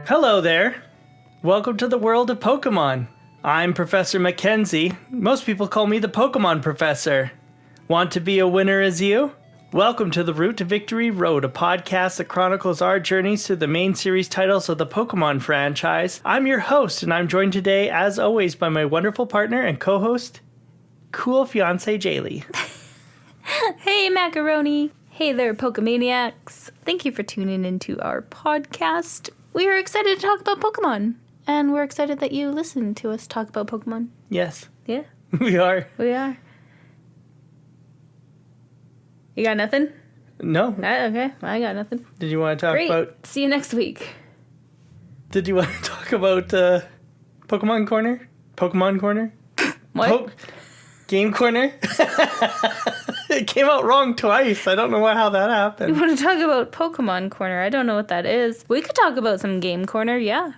Hello there. Welcome to the world of Pokemon. I'm Professor Mackenzie. Most people call me the Pokemon Professor. Want to be a winner as you? Welcome to the Route to Victory Road, a podcast that chronicles our journeys through the main series titles of the Pokemon franchise. I'm your host, and I'm joined today, as always, by my wonderful partner and co-host, cool fiancé Jaylee. Hey, Macaroni. Hey there, Pokemaniacs. Thank you for tuning into our podcast. We are excited to talk about Pokemon, and we're excited that you listen to us talk about Pokemon. Yes. Yeah. We are. We are. You got nothing? No. Okay, I got nothing. Did you want to talk Great. about... See you next week. Did you want to talk about Pokemon Corner? Pokemon Corner? What? Game Corner? It came out wrong twice. I don't know how that happened. You want to talk about Pokemon Corner? I don't know what that is. We could talk about some Game Corner, yeah.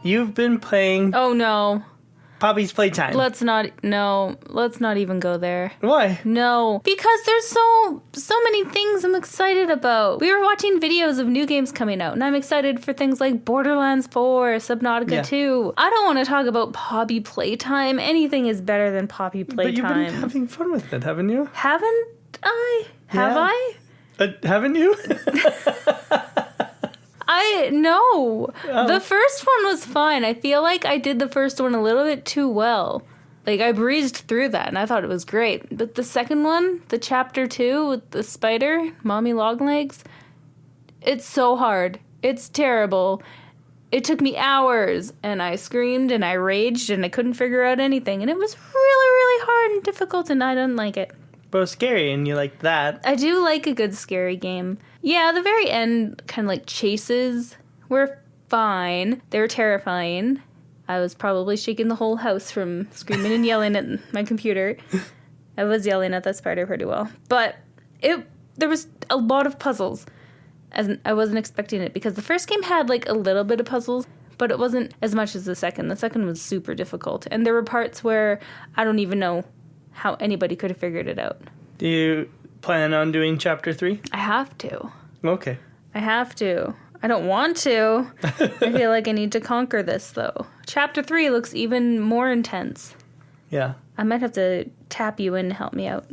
You've been playing Oh, no. Poppy's Playtime. Let's not even go there. Why? No, because there's so many things I'm excited about. We were watching videos of new games coming out, and I'm excited for things like Borderlands 4, Subnautica 2. I don't want to talk about Poppy Playtime. Anything is better than Poppy Playtime. But you've been having fun with it, haven't you? Haven't I? Have Yeah. I? Haven't you? No. Oh. The first one was fine. I feel like I did the first one a little bit too well. Like, I breezed through that, and I thought it was great. But the second one, the chapter 2 with the spider, Mommy Longlegs, it's so hard. It's terrible. It took me hours, and I screamed, and I raged, and I couldn't figure out anything. And it was really, really hard and difficult, and I didn't like it. But it was scary, and you like that. I do like a good scary game. Yeah, the very end kind of like chases were fine. They were terrifying. I was probably shaking the whole house from screaming and yelling at my computer. I was yelling at that spider pretty well. But there was a lot of puzzles. I wasn't expecting it because the first game had like a little bit of puzzles, but it wasn't as much as the second. The second was super difficult. And there were parts where I don't even know how anybody could have figured it out. Do you plan on doing Chapter 3? I have to. Okay. I have to. I don't want to. I feel like I need to conquer this, though. Chapter 3 looks even more intense. Yeah. I might have to tap you in to help me out.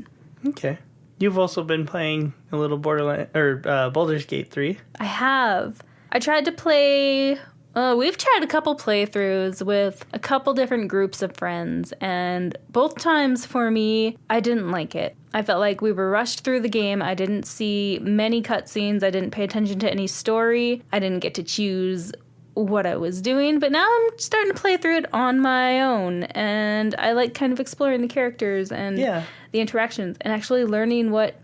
Okay. You've also been playing a little Baldur's Gate 3. I have. I tried to play... we've tried a couple playthroughs with a couple different groups of friends, and both times for me, I didn't like it. I felt like we were rushed through the game. I didn't see many cutscenes. I didn't pay attention to any story. I didn't get to choose what I was doing, but now I'm starting to play through it on my own, and I like kind of exploring the characters and the interactions and actually learning what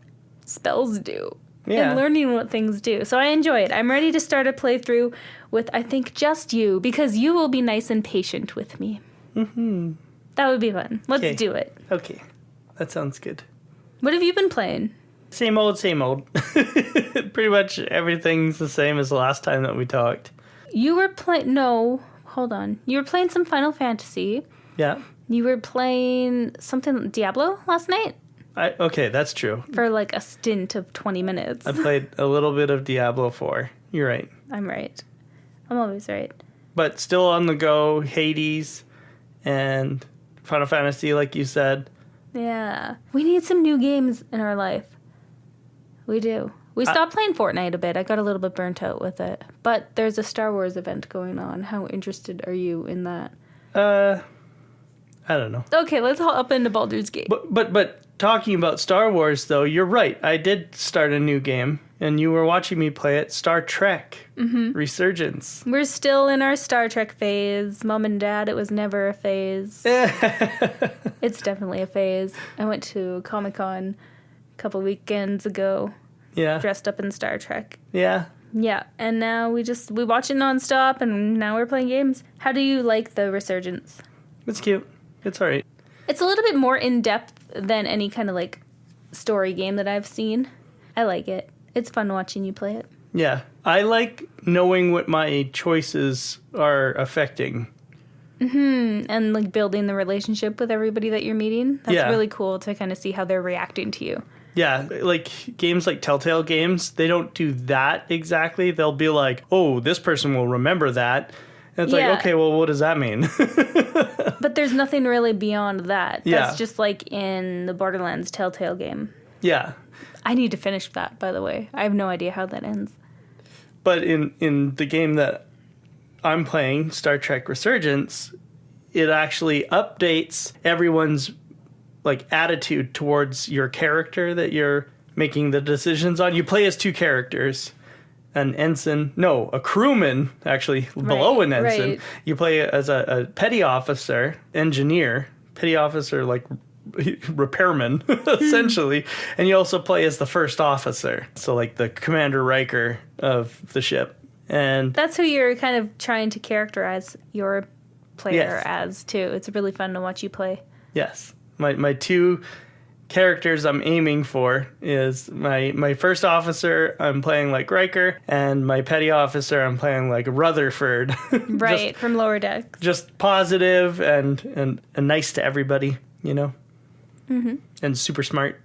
spells do. Yeah. And learning what things do. So I enjoy it. I'm ready to start a playthrough with, I think, just you, because you will be nice and patient with me. Mm-hmm. That would be fun. Let's do it. Okay. That sounds good. What have you been playing? Same old, same old. Pretty much everything's the same as the last time that we talked. You were playing... No, hold on. You were playing some Final Fantasy. Yeah. You were playing something Diablo last night? Okay, that's true. For like a stint of 20 minutes. I played a little bit of Diablo 4. You're right. I'm right. I'm always right. But still on the go, Hades and Final Fantasy, like you said. Yeah. We need some new games in our life. We do. We stopped playing Fortnite a bit. I got a little bit burnt out with it. But there's a Star Wars event going on. How interested are you in that? I don't know. Okay, let's hop into Baldur's Gate. But talking about Star Wars, though, you're right. I did start a new game, and you were watching me play it, Star Trek Resurgence. We're still in our Star Trek phase. Mom and Dad, it was never a phase. It's definitely a phase. I went to Comic-Con a couple weekends ago. Yeah. Dressed up in Star Trek. Yeah. Yeah, and now we watch it nonstop, and now we're playing games. How do you like the Resurgence? It's cute. It's all right. It's a little bit more in-depth than any kind of, like, story game that I've seen. I like it. It's fun watching you play it. Yeah. I like knowing what my choices are affecting. And like building the relationship with everybody that you're meeting. That's really cool to kind of see how they're reacting to you. Yeah, like games like Telltale games, they don't do that exactly. They'll be like, oh, this person will remember that. And it's like, okay, well, what does that mean? But there's nothing really beyond that. That's just like in the Borderlands Telltale game. Yeah. I need to finish that, by the way. I have no idea how that ends. But in the game that I'm playing, Star Trek Resurgence, it actually updates everyone's like attitude towards your character that you're making the decisions on. You play as two characters, a crewman, actually, below an ensign. Right. You play as a petty officer, engineer, petty officer, like repairman, essentially. And you also play as the first officer, so like the Commander Riker of the ship. And that's who you're kind of trying to characterize your player as, too. It's really fun to watch you play. Yes. My two characters I'm aiming for is my first officer, I'm playing like Riker, and my petty officer, I'm playing like Rutherford. Right, from Lower Decks. Just positive and nice to everybody, you know? Mm-hmm. And super smart.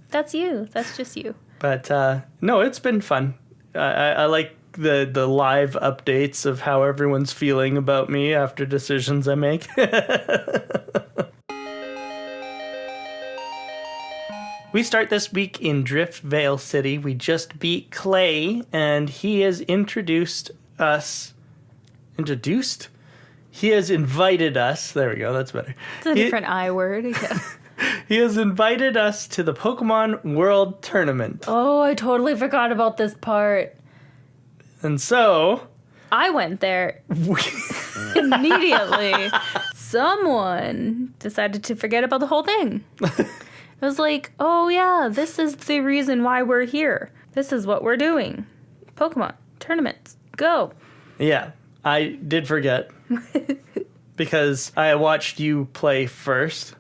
That's you. That's just you. But no, it's been fun. I like the live updates of how everyone's feeling about me after decisions I make. We start this week in Driftvale City. We just beat Clay, and he has introduced us. Introduced? He has invited us. There we go, that's better. It's a different I word. Yeah. He has invited us to the Pokemon World Tournament. Oh, I totally forgot about this part. And so... I went there immediately. Someone decided to forget about the whole thing. It was like, oh yeah, this is the reason why we're here. This is what we're doing. Pokemon tournaments. Go. Yeah, I did forget. Because I watched you play first.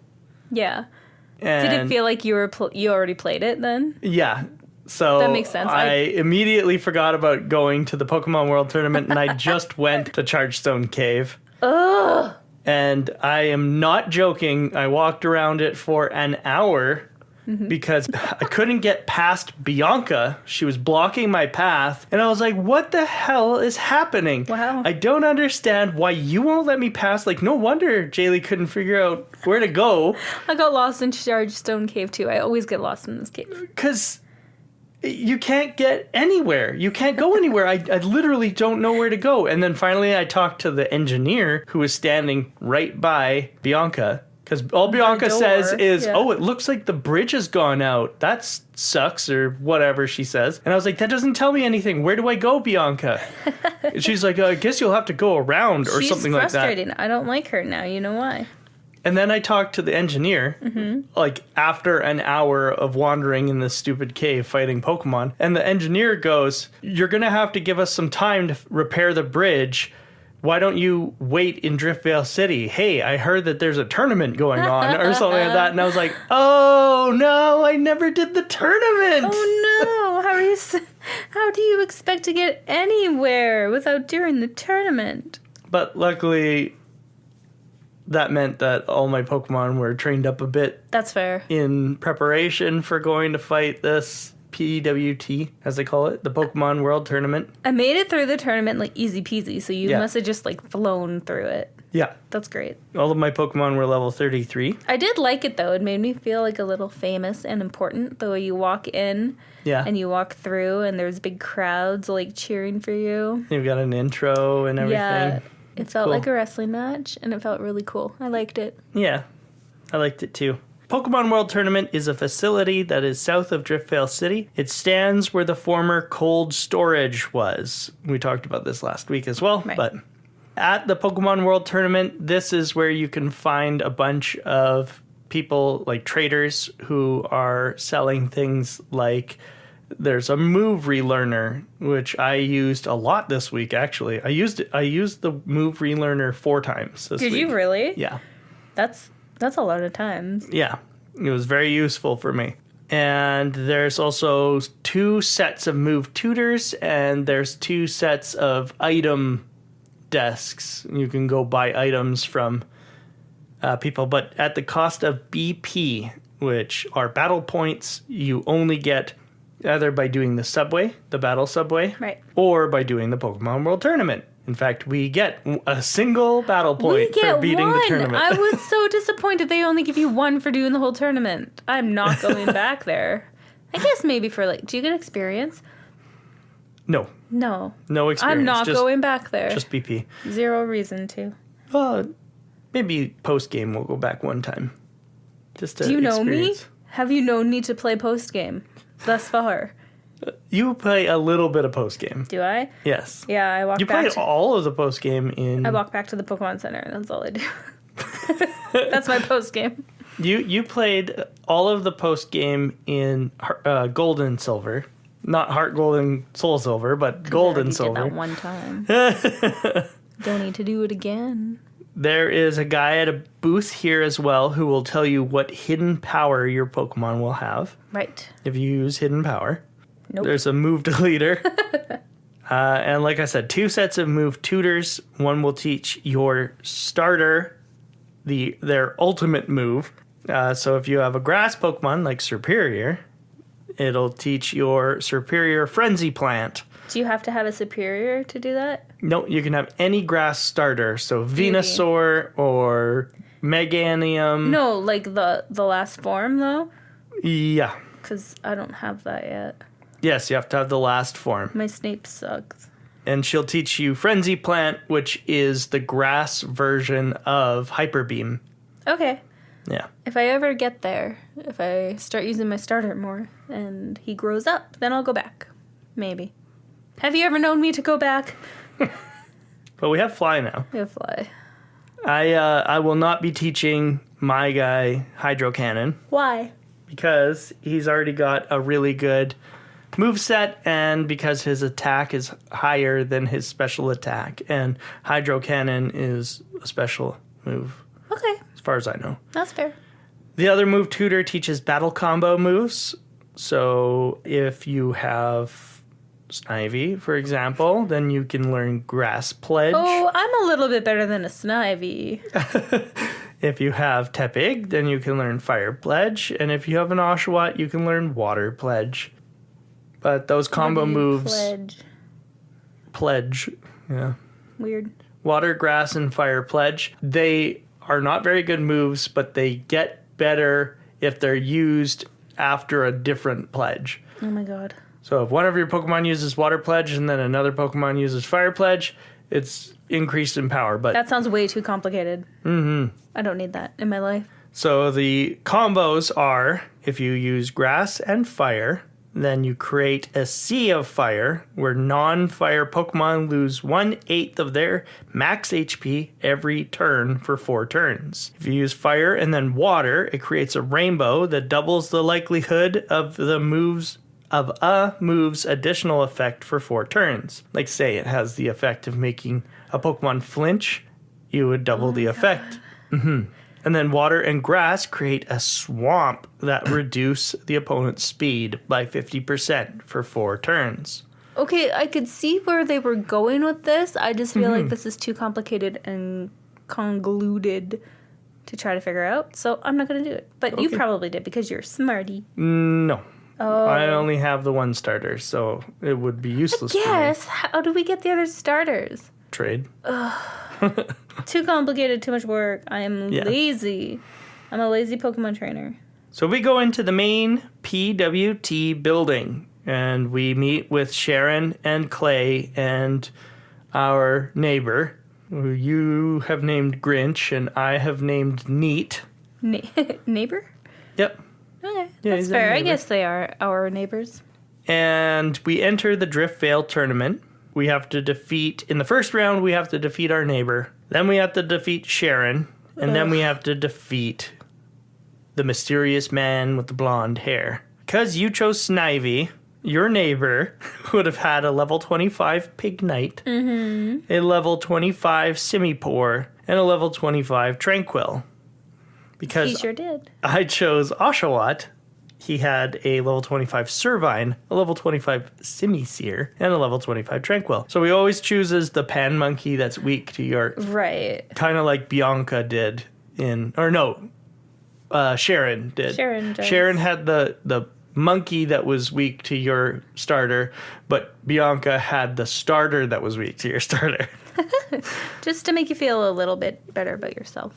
Yeah. And did it feel like you already played it then? Yeah. So that makes sense. I immediately forgot about going to the Pokemon World Tournament, and I just went to Chargestone Cave. Ugh. And I am not joking. I walked around it for an hour because I couldn't get past Bianca. She was blocking my path. And I was like, what the hell is happening? Wow. I don't understand why you won't let me pass. Like, no wonder Jaylee couldn't figure out where to go. I got lost in Chargestone Cave, too. I always get lost in this cave. Because... you can't get anywhere. You can't go anywhere. I literally don't know where to go. And then finally I talked to the engineer who was standing right by Bianca. Because all Bianca says is, oh, it looks like the bridge has gone out. That sucks, or whatever she says. And I was like, that doesn't tell me anything. Where do I go, Bianca? And she's like, I guess you'll have to go around or something like that. She's frustrating. I don't like her now. You know why? And then I talked to the engineer, like, after an hour of wandering in this stupid cave fighting Pokemon. And the engineer goes, you're going to have to give us some time to repair the bridge. Why don't you wait in Driftvale City? Hey, I heard that there's a tournament going on, or something like that. And I was like, oh, no, I never did the tournament. Oh, no. How do you expect to get anywhere without doing the tournament? But luckily... that meant that all my Pokemon were trained up a bit. That's fair. In preparation for going to fight this PWT, as they call it, the Pokemon World Tournament. I made it through the tournament like easy peasy, so you must have just like flown through it. Yeah. That's great. All of my Pokemon were level 33. I did like it though. It made me feel like a little famous and important. The way you walk in and you walk through and there's big crowds like cheering for you. You've got an intro and everything. Yeah. It felt like a wrestling match, and it felt really cool. I liked it. Yeah, I liked it too. Pokemon World Tournament is a facility that is south of Driftvale City. It stands where the former cold storage was. We talked about this last week as well, but at the Pokemon World Tournament, this is where you can find a bunch of people, like traders, who are selling things like... there's a move relearner, which I used a lot this week, actually. I used the move relearner 4 times this week. Did you really? Yeah. That's a lot of times. Yeah. It was very useful for me. And there's also 2 sets of move tutors, and there's 2 sets of item desks. You can go buy items from people, but at the cost of BP, which are battle points you only get either by doing the battle subway, Right. or by doing the Pokemon World Tournament. In fact, we get a single battle point for beating the tournament. I was so disappointed they only give you one for doing the whole tournament. I'm not going back there. I guess maybe for do you get experience? No. No. No experience. I'm not going back there. Just BP. Zero reason to. Well, maybe post-game we'll go back one time. Just to Do you know experience. me? Have you known me to play post-game thus far? You play a little bit of post-game. Do I? Yes. Yeah, I walk You back played all of the post-game in... I walk back to the Pokemon Center, and that's all I do. That's my post-game. You played all of the post-game in Gold and Silver. Not Heart Gold and Soul Silver, but Gold and Silver. I did that one time. Don't need to do it again. There is a guy at a booth here as well who will tell you what hidden power your Pokemon will have. Right. If you use hidden power. Nope. There's a move deleter. And like I said, 2 sets of move tutors. One will teach your starter their ultimate move. So if you have a grass Pokemon like Superior, it'll teach your Superior Frenzy Plant. Do you have to have a superior to do that? No, you can have any grass starter. So Venusaur or Meganium. No, like the last form, though? Yeah. Because I don't have that yet. Yes, you have to have the last form. My Snape sucks. And she'll teach you Frenzy Plant, which is the grass version of Hyper Beam. Okay. Yeah. If I ever get there, if I start using my starter more and he grows up, then I'll go back. Maybe. Have you ever known me to go back? But we have Fly now. I fly. I will not be teaching my guy Hydro Cannon Why? because he's already got a really good moveset and because his attack is higher than his special attack. And Hydro Cannon is a special move, Okay, as far as I know. that's fair. The other move tutor teaches battle combo moves. So if you have Snivy, for example, then you can learn Grass Pledge. Oh, I'm a little bit better than a Snivy. If you have Tepig, then you can learn Fire Pledge. And if you have an Oshawott, you can learn Water Pledge. But those combo moves... Pledge. Yeah. Weird. Water, Grass, and Fire Pledge. They are not very good moves, but they get better if they're used after a different pledge. Oh my god. So if one of your Pokemon uses Water Pledge and then another Pokemon uses Fire Pledge, it's increased in power. But That sounds way too complicated. Mm-hmm. I don't need that in my life. so the combos are, if you use Grass and Fire, then you create a Sea of Fire, where non-fire Pokemon lose 1/8 of their max HP every turn for 4 turns. If you use Fire and then Water, it creates a rainbow that doubles the likelihood of a move's additional effect for 4 turns. Like say it has the effect of making a Pokemon flinch, you would double the effect. And then Water and Grass create a swamp that reduce the opponent's speed by 50% for 4 turns. Okay, I could see where they were going with this. I just feel like this is too complicated and convoluted to try to figure out. So I'm not going to do it. But you Okay. probably did because you're smarty. No. Oh. I only have the one starter, so it would be useless for me. Yes. How do we get the other starters? Trade. Too complicated, too much work. I am Yeah. lazy. I'm a lazy Pokemon trainer. So we go into the main PWT building, and we meet with Sharon and Clay and our neighbor, who you have named Grinch, and I have named Neat. Neighbor? Yep. Okay, Yeah, that's he's a fair. I neighbor. guess they are our neighbors. And we enter the Drift Veil tournament. We have to defeat, in the first round, we have to defeat our neighbor. Then we have to defeat Sharon. And then we have to defeat the mysterious man with the blonde hair. Because you chose Snivy, your neighbor would have had a level 25 Pignite, a level 25 Simipour, and a level 25 Tranquil. Because He sure did. I chose Oshawott, he had a level 25 Servine, a level 25 Simisear, and a level 25 Tranquil. So he always chooses the Pan Monkey that's weak to your... Right. Kind of like Bianca did Sharon did. Sharon does. Sharon had the monkey that was weak to your starter, but Bianca had the starter that was weak to your starter. Just to make you feel a little bit better about yourself.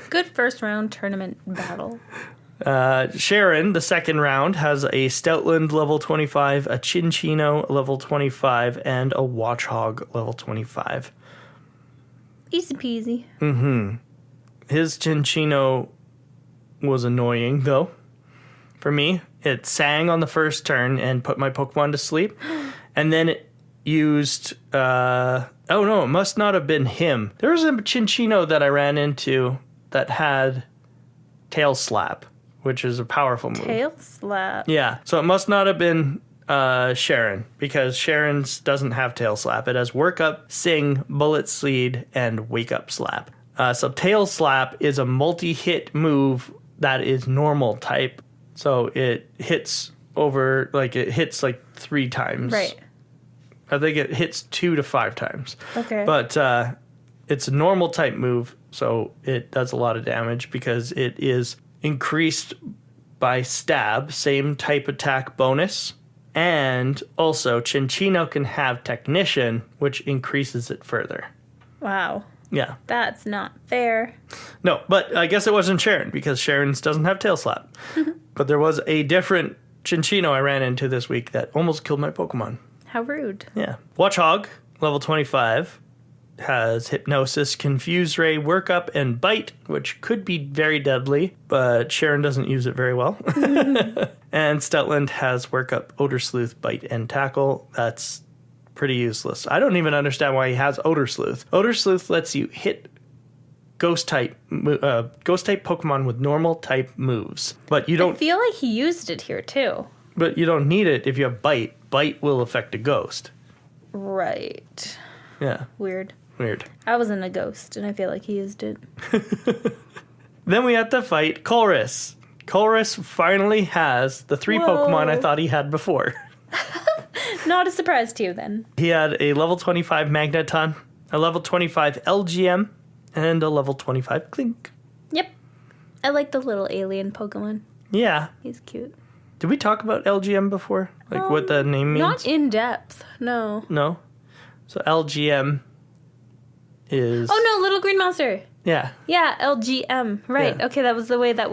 Good first round tournament battle. Sharon, the second round, has a Stoutland level 25, a Chinchino level 25, and a Watchhog level 25. Easy peasy. Mm-hmm. His Chinchino was annoying, though. For me, it sang on the first turn and put my Pokemon to sleep. And then it used... oh, no, it must not have been him. There was a Chinchino that I ran into that had Tail Slap, which is a powerful move. Tail Slap. Yeah, so it must not have been Sharon, because Sharon's doesn't have Tail Slap. It has Work Up, Sing, Bullet Seed, and Wake Up Slap. So Tail Slap is a multi-hit move that is normal type. So it hits it hits 3 times. Right. I think it hits 2 to 5 times. Okay. But it's a normal type move, so it does a lot of damage because it is increased by stab, same type attack bonus. And also, Chinchino can have Technician, which increases it further. Wow. Yeah. That's not fair. No, but I guess it wasn't Sharon, because Sharon's doesn't have Tail Slap. But there was a different Chinchino I ran into this week that almost killed my Pokemon. How rude. Yeah. Watchhog, level 25, has Hypnosis, Confuse Ray, Work Up, and Bite, which could be very deadly, but Sharon doesn't use it very well. And Stoutland has Work Up, Odor Sleuth, Bite, and Tackle. That's pretty useless. I don't even understand why he has Odor Sleuth. Odor Sleuth lets you hit ghost type Pokemon with normal type moves, but you don't... I feel like he used it here too. But you don't need it if you have Bite. Bite will affect a ghost. Right. Yeah. Weird. I wasn't a ghost, and I feel like he used it. Then we have to fight Colress. Colress finally has the 3 Pokemon I thought he had before. Not a surprise to you, then. He had a level 25 Magneton, a level 25 LGM, and a level 25 Clink. Yep. I like the little alien Pokemon. Yeah. He's cute. Did we talk about LGM before? What the name means? Not in depth, no. No? So LGM is... Oh, no, Little Green Monster. Yeah. Yeah, LGM. Right. Yeah. Okay, that was the way that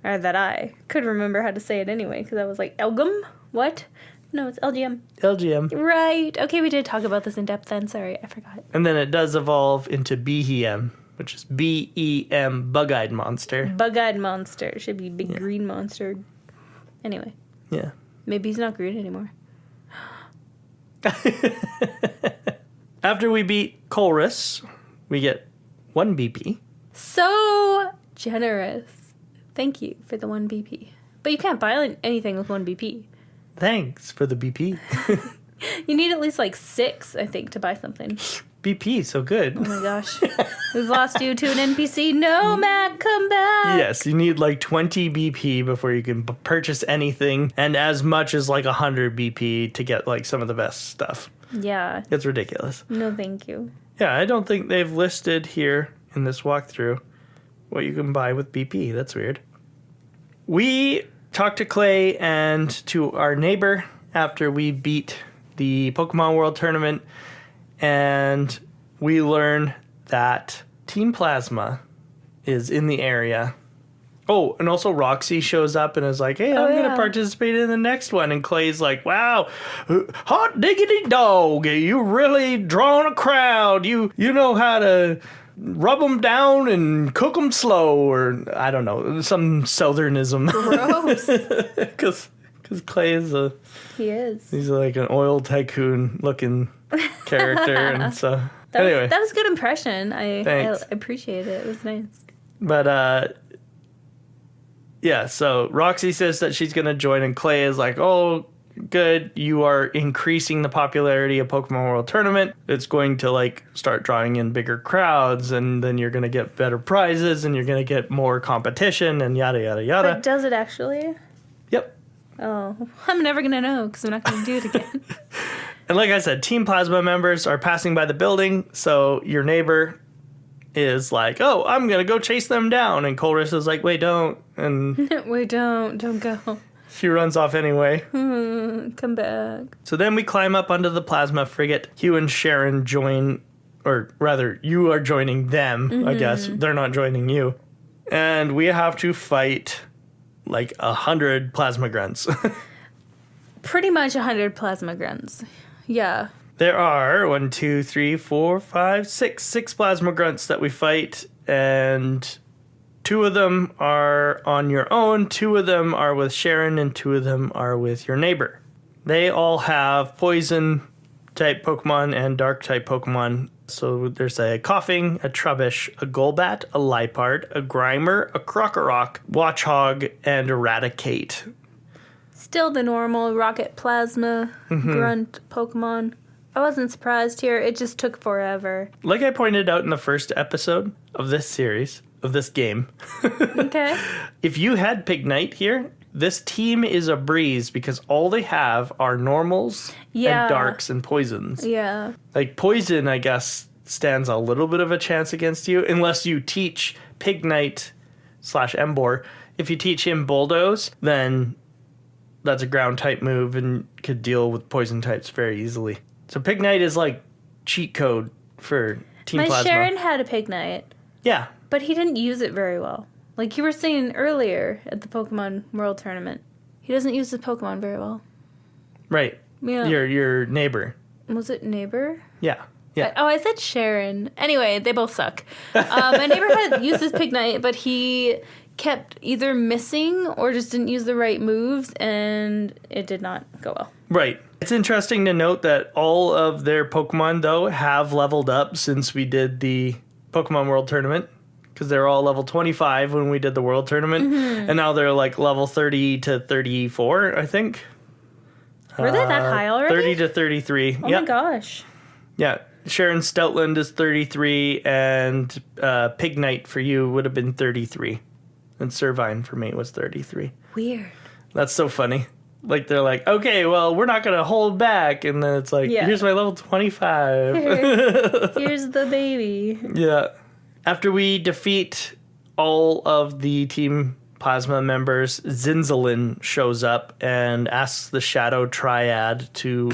that I could remember how to say it anyway, because I was like, Elgum? What? No, it's LGM. LGM. Right. Okay, we did talk about this in depth then. Sorry, I forgot. And then it does evolve into Behem, which is BEM, Bug-Eyed Monster. Bug-Eyed Monster. Should be Big Green Monster. Anyway. Yeah. Maybe he's not green anymore. After we beat Colress, we get 1 BP. So generous. Thank you for the 1 BP. But you can't buy anything with 1 BP. Thanks for the BP. You need at least 6, I think, to buy something. BP, so good. Oh my gosh. We've lost you to an NPC. No, Matt, come back. Yes, you need 20 BP before you can purchase anything, and as much as 100 BP to get some of the best stuff. Yeah. It's ridiculous. No, thank you. Yeah, I don't think they've listed here in this walkthrough what you can buy with BP. That's weird. We talked to Clay and to our neighbor after we beat the Pokemon World Tournament, and we learn that Team Plasma is in the area. Oh, and also Roxy shows up and is like, hey, I'm going to participate in the next one. And Clay's like, wow, hot diggity dog, you really drawn a crowd. You know how to rub them down and cook them slow, or I don't know, some southernism. Gross. Because Clay is he's like an oil tycoon looking character. And so, anyway. That was a good impression. I appreciate it. It was nice. But, yeah, so Roxy says that she's going to join, and Clay is like, oh, good, you are increasing the popularity of Pokemon World Tournament. It's going to, start drawing in bigger crowds, and then you're going to get better prizes, and you're going to get more competition, and yada, yada, yada. But does it actually? Yep. Oh, I'm never going to know because I'm not going to do it again. And like I said, Team Plasma members are passing by the building, so your neighbor is like, oh, I'm going to go chase them down. And Colress is like, wait, don't. And Wait, don't go. she runs off anyway. Come back. So then we climb up onto the plasma frigate. Hugh and Sharon join, or rather, you are joining them, I guess. They're not joining you. And we have to fight like 100 plasma grunts. Pretty much 100 plasma grunts. Yeah. There are 6 plasma grunts that we fight, and 2 of them are on your own, 2 of them are with Sharon, and 2 of them are with your neighbor. They all have poison type Pokemon and dark type Pokemon. So there's a Coughing, a Trubbish, a Golbat, a Liepard, a Grimer, a Krokorok, Watchog, and Eradicate. Still the normal rocket plasma grunt Pokemon. I wasn't surprised here. It just took forever. Like I pointed out in the first episode of this series, of this game, Okay. if you had Pignite here, this team is a breeze because all they have are normals Yeah. and darks and poisons. Yeah. Like poison, I guess, stands a little bit of a chance against you unless you teach Pignite / Embor. If you teach him Bulldoze, then that's a ground type move and could deal with poison types very easily. So Pignite is like cheat code for Team My Plasma. Sharon had a Pignite, Yeah. but he didn't use it very well. Like you were saying earlier at the Pokemon World Tournament. He doesn't use his Pokemon very well. Right. Yeah. Your neighbor. Was it neighbor? Yeah. Yeah. I said Sharon. Anyway, they both suck. My neighbor had used his Pignite, but he kept either missing or just didn't use the right moves, and it did not go well. Right. It's interesting to note that all of their Pokemon, though, have leveled up since we did the Pokemon World Tournament. Because they're all level 25 when we did the World Tournament. And now they're like level 30 to 34, I think. Were they that high already? 30 to 33. Oh Yep. my gosh. Yeah. Sharon Stoutland is 33, and Pignite for you would have been 33. And Servine for me was 33. Weird. That's so funny. Like, they're like, okay, well, we're not going to hold back. And then it's like, Yeah. here's my level 25. Here's the baby. Yeah. After we defeat all of the Team Plasma members, Zinzalin shows up and asks the Shadow Triad to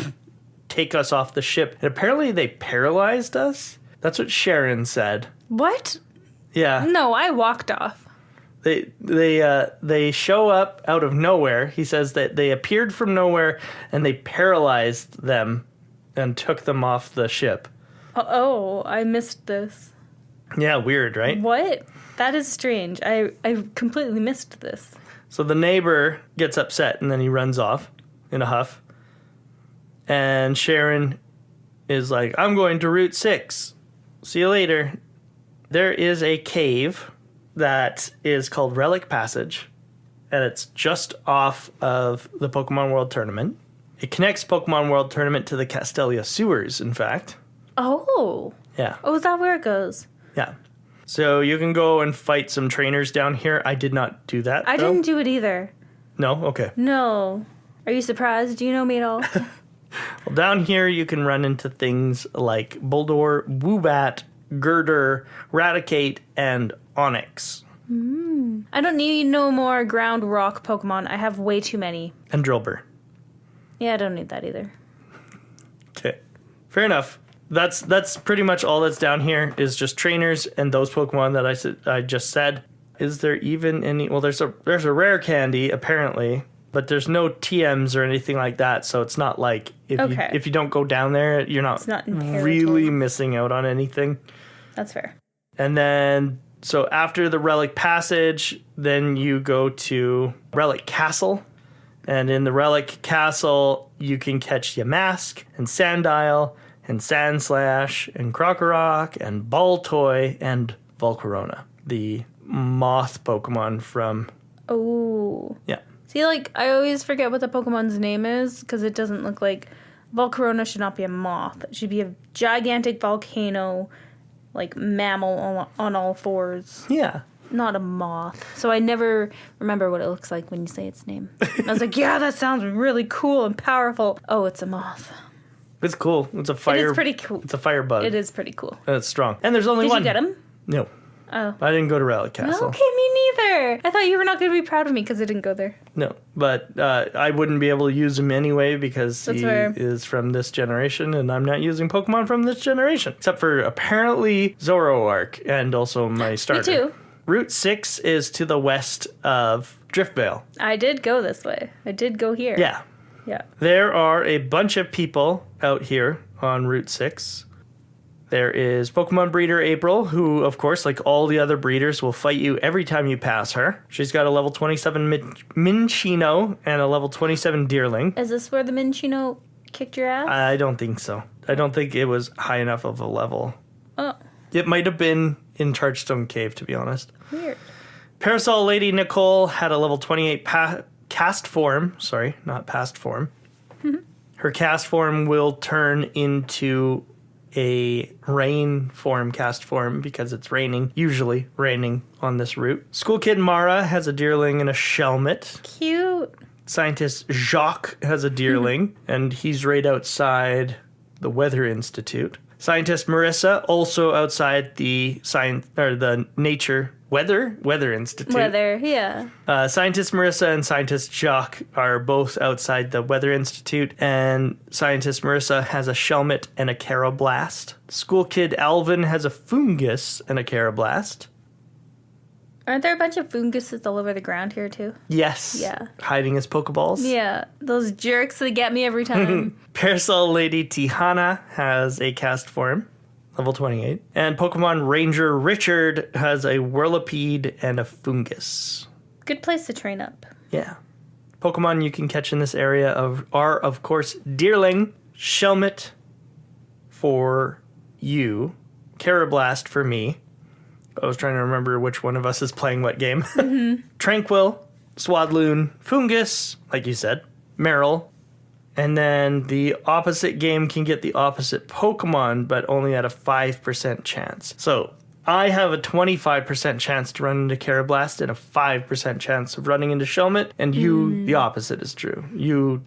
take us off the ship. And apparently they paralyzed us. That's what Sharon said. What? Yeah. No, I walked off. They show up out of nowhere. He says that they appeared from nowhere and they paralyzed them and took them off the ship. Oh, I missed this. Yeah, weird, right? What? That is strange. I completely missed this. So the neighbor gets upset and then he runs off in a huff. And Sharon is like, I'm going to Route 6. See you later. There is a cave that is called Relic Passage. And it's just off of the Pokemon World Tournament. It connects Pokemon World Tournament to the Castelia sewers, in fact. Oh. Yeah. Oh, is that where it goes? Yeah. So you can go and fight some trainers down here. I did not do that, I though. didn't do it either. No? Okay. No. Are you surprised? Do you know me at all? Well, down here you can run into things like Bulldor, Woobat, Girder, Raticate, and Onix. I don't need no more ground rock Pokemon. I have way too many. And Drillbur. Yeah, I don't need that either. Okay. Fair enough. That's pretty much all that's down here is just trainers and those Pokemon that I just said. Is there even any... Well, there's a rare candy, apparently, but there's no TMs or anything like that, so it's not like if you don't go down there, you're not imperative. really missing out on anything. That's fair. And then, so after the Relic Passage, then you go to Relic Castle. And in the Relic Castle, you can catch Yamask and Sandile and Sandslash and Krokorok and Baltoy and Volcarona, the moth Pokemon from... Oh. Yeah. See, like, I always forget what the Pokemon's name is because it doesn't look like... Volcarona should not be a moth. It should be a gigantic volcano, like, mammal on all fours. Yeah. not a moth. So I never remember what it looks like when you say its name. I was like, yeah, that sounds really cool and powerful. Oh, it's a moth. It's cool. It's a fire. It is pretty cool. It's a fire bug. It is pretty cool. And it's strong. And there's only one. Did you get him? No. Oh. I didn't go to Relic Castle. Okay, me neither. I thought you were not going to be proud of me because I didn't go there. No, but I wouldn't be able to use him anyway because That's he fair. is from this generation, and I'm not using Pokemon from this generation. Except for apparently Zoroark and also my starter. Me too. Route 6 is to the west of Driftvale. I did go this way. I did go here. Yeah. Yeah. There are a bunch of people out here on Route 6. There is Pokemon breeder April, who, of course, like all the other breeders, will fight you every time you pass her. She's got a level 27 Minchino and a level 27 Deerling. Is this where the Minchino kicked your ass? I don't think so. I don't think it was high enough of a level. Oh, It might have been in Chargestone Cave, to be honest. weird. Parasol Lady Nicole had a level 28 cast form. Sorry, not past form. Her cast form will turn into a rain form cast form because it's raining, usually raining on this route. School Kid Mara has a Deerling and a Shelmet. Cute. Scientist Jacques has a Deerling, and he's right outside the Weather Institute. Scientist Marissa, also outside the Nature Weather Institute. Weather, yeah. Scientist Marissa and Scientist Jacques are both outside the Weather Institute, and Scientist Marissa has a Shelmet and a Carablast. School Kid Alvin has a Fungus and a Carablast. Aren't there a bunch of funguses all over the ground here, too? Yes. Yeah. Hiding his Pokeballs. Yeah, those jerks, they get me every time. Parasol Lady Tihana has a cast form, level 28. And Pokemon Ranger Richard has a Whirlipede and a Fungus. Good place to train up. Yeah. Pokemon you can catch in this area are, of course, Deerling, Shelmet for you, Carablast for me. I was trying to remember which one of us is playing what game. Tranquil, Swadloon, Fungus, like you said, Meryl. And then the opposite game can get the opposite Pokemon, but only at a 5% chance. So I have a 25% chance to run into Carablast and a 5% chance of running into Shelmet, and you, the opposite is true. You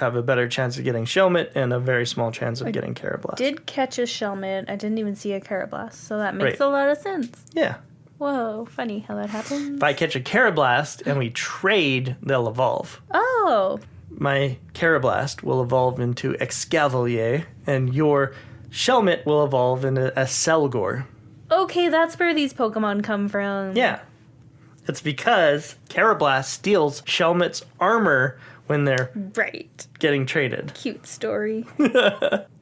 have a better chance of getting Shelmet and a very small chance of getting Carablast. Did catch a Shelmet. I didn't even see a Carablast, so that makes Right. a lot of sense. Yeah. Whoa, funny how that happens. If I catch a Carablast and we trade, they'll evolve. Oh, My Carablast will evolve into Excavalier, and your Shelmet will evolve into a Selgor. okay, that's where these Pokemon come from. Yeah. It's because Carablast steals Shelmet's armor when they're Right. getting traded. Cute story.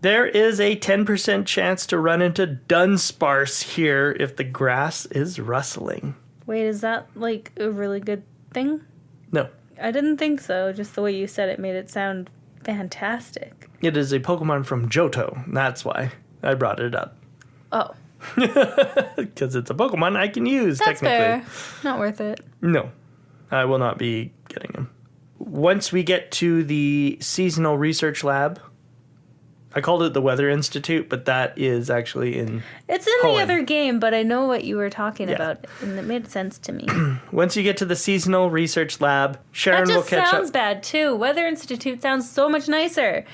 There is a 10% chance to run into Dunsparce here if the grass is rustling. Wait, is that like a really good thing? No. I didn't think so. Just the way you said it made it sound fantastic. It is a Pokemon from Johto. That's why I brought it up. Oh, Because it's a Pokemon I can use, that's technically. fair. Not worth it. No, I will not be getting him. Once we get to the seasonal research lab, I called it the Weather Institute, but that is actually in... It's in Hoenn. the other game, but I know what you were talking Yeah. about, and it made sense to me. Once you get to the seasonal research lab, Sharon That will just catch sounds up. bad, too. Weather Institute sounds so much nicer.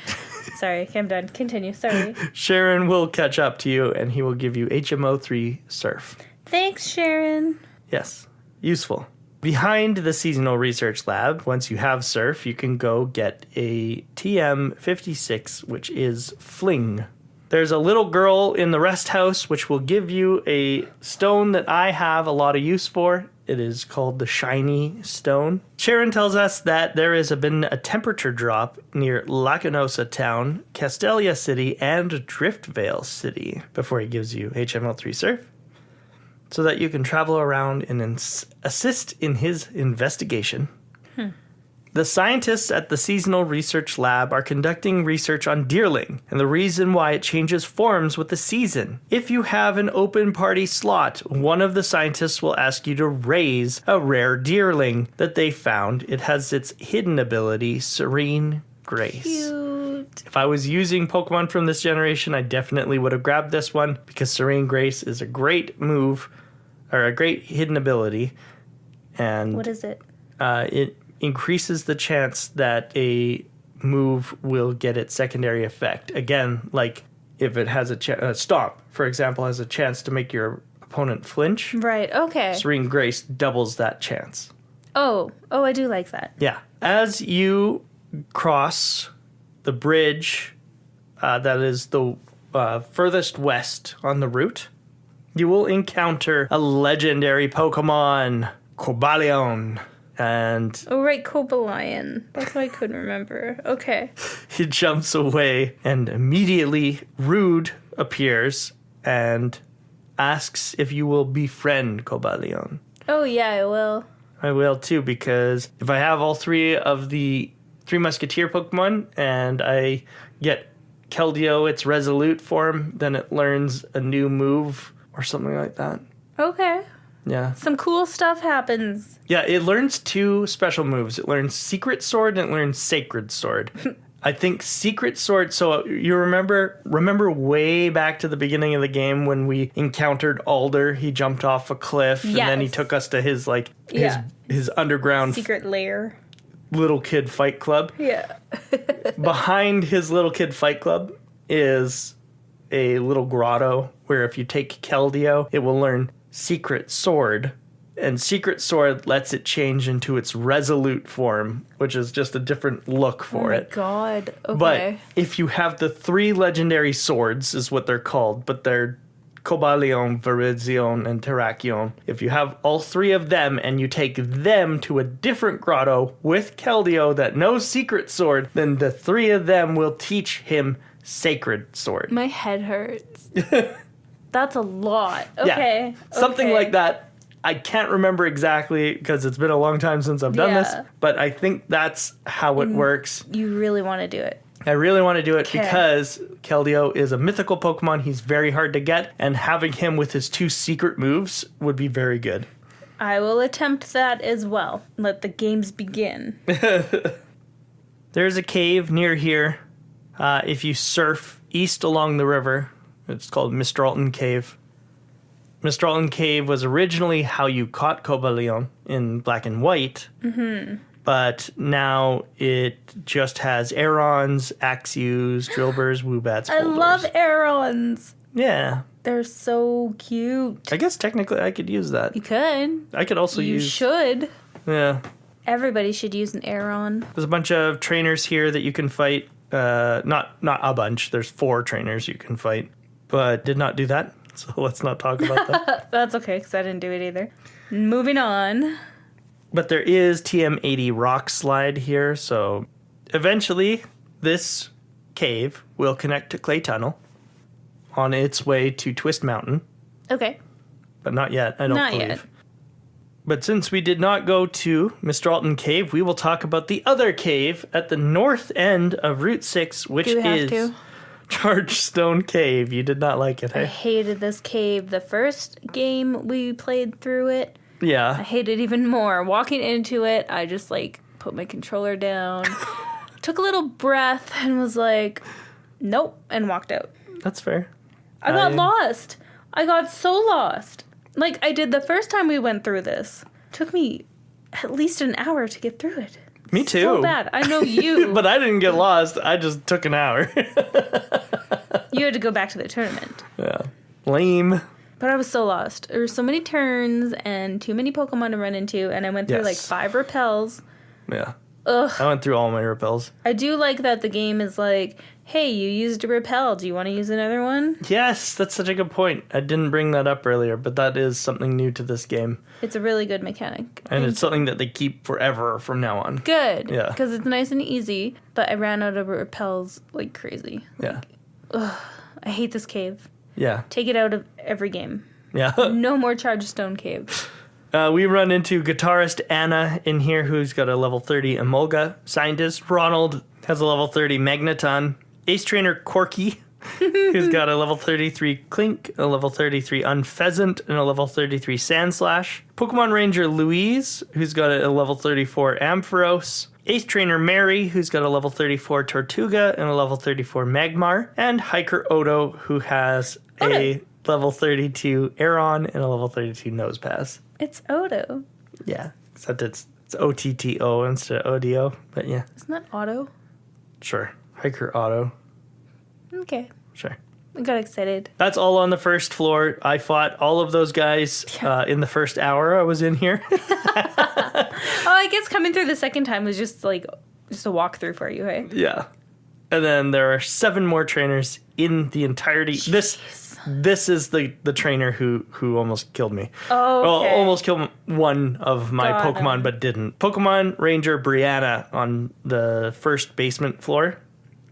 Sorry, I'm done. Continue. Sorry. Sharon will catch up to you, and he will give you HMO3 Surf. Thanks, Sharon. Yes, useful. Behind the seasonal research lab, once you have Surf, you can go get a TM56, which is Fling. There's a little girl in the rest house, which will give you a stone that I have a lot of use for. It is called the Shiny Stone. Sharon tells us that there has been a temperature drop near Lacanosa Town, Castelia City, and Driftvale City before he gives you HML3 Surf, so that you can travel around and assist in his investigation. The scientists at the Seasonal Research Lab are conducting research on Deerling and the reason why it changes forms with the season. If you have an open party slot, one of the scientists will ask you to raise a rare Deerling that they found. It has its hidden ability, Serene Grace. Cute. If I was using Pokemon from this generation, I definitely would have grabbed this one because Serene Grace is a great move or a great hidden ability. And What is it? it increases the chance that a move will get its secondary effect. Again, like if it has a stomp, for example, has a chance to make your opponent flinch. Right, okay. Serene Grace doubles that chance. Oh, I do like that. Yeah. As you cross the bridge that is the furthest west on the route, you will encounter a legendary Pokemon, Cobalion. And Oh, right, Cobalion. That's what I couldn't remember. Okay. he jumps away, and immediately Rude appears and asks if you will befriend Cobalion. Oh, yeah, I will. I will too, because if I have all three of the Three Musketeer Pokemon and I get Keldeo its Resolute form, then it learns a new move or something like that. Okay. Yeah. Some cool stuff happens. Yeah, it learns two special moves. It learns Secret Sword and it learns Sacred Sword. I think Secret Sword, so you remember way back to the beginning of the game when we encountered Alder, he jumped off a cliff and then he Yes. took us to his Yeah. his underground Secret lair. little kid fight club. Yeah. Behind his little kid fight club is a little grotto where if you take Keldeo, it will learn Secret Sword. And Secret Sword lets it change into its Resolute form, which is just a different look for it. God. Okay. But if you have the three legendary swords, is what they're called, but they're Cobalion, Virizion, and Terrakion. If you have all three of them and you take them to a different grotto with Keldeo that knows Secret Sword, then the three of them will teach him Sacred Sword. My head hurts. That's a lot. Okay. Yeah, something okay. like that. I can't remember exactly because it's been a long time since I've done this, Yeah. but I think that's how it works. You really want to do it. I really want to do it 'Kay. because Keldeo is a mythical Pokemon. He's very hard to get, and having him with his two secret moves would be very good. I will attempt that as well. Let the games begin. There's a cave near here. If you surf east along the river, it's called Mistralton Cave. Mistralton Cave was originally how you caught Cobalion in Black and White, but now it just has Aerons, Axews, Drillburs, Woobats, I Boulders. love Aerons. Yeah. They're so cute. I guess technically I could use that. You could. I could also You use... should. Yeah. Everybody should use an Aeron. There's a bunch of trainers here that you can fight. Not a bunch. There's 4 trainers you can fight, but did not do that. So let's not talk about that. That's okay, because I didn't do it either. Moving on. But there is TM80 Rock Slide here, so eventually this cave will connect to Clay Tunnel on its way to Twist Mountain, Okay. but not yet, I don't Not believe. yet. But since we did not go to Mistralton Cave, we will talk about the other cave at the north end of Route 6, which Do we have is to? Chargestone Cave. You did not like it, I eh? hated this cave. The first game we played through it, I Yeah. hated even more. Walking into it, I just put my controller down, took a little breath, and was like, nope, and walked out. That's fair. I got lost. I got so lost. Like I did the first time we went through this. Took me at least an hour to get through it. Me too. So bad. I know you. But I didn't get lost. I just took an hour. You had to go back to the tournament. Yeah. Lame. But I was so lost. There were so many turns and too many Pokemon to run into, and I went through Yes. 5 repels. Yeah. Ugh. I went through all my repels. I do like that the game is like, hey, you used a repel. Do you want to use another one? Yes, that's such a good point. I didn't bring that up earlier, but that is something new to this game. It's a really good mechanic. And it's something that they keep forever from now on. good. Yeah. Because it's nice and easy, but I ran out of repels like crazy. Yeah. I hate this cave. Yeah. Take it out of every game. Yeah. No more Chargestone Cave. We run into guitarist Anna in here, who's got a level 30 Emolga. Scientist Ronald has a level 30 Magneton. Ace Trainer Corky, who's got a level 33 Clink, a level 33 Unpheasant, and a level 33 Sandslash. Pokemon Ranger Louise, who's got a level 34 Ampharos. Ace Trainer Mary, who's got a level 34 Tortuga and a level 34 Magmar. And Hiker Odo, who has a level 32 Aeron, and a level 32 Nose Pass. It's Odo. Yeah, except it's OTTO instead of ODO, but yeah. Isn't that Otto? Sure. Hiker Auto. Okay. Sure. I got excited. That's all on the first floor. I fought all of those guys in the first hour I was in here. Oh, I guess coming through the second time was just a walkthrough for you, hey? Yeah. And then there are 7 more trainers in the entirety. This is the trainer who almost killed me. Oh, okay. Well, almost killed one of my Got Pokemon, him. but didn't. Pokemon Ranger Brianna on the first basement floor.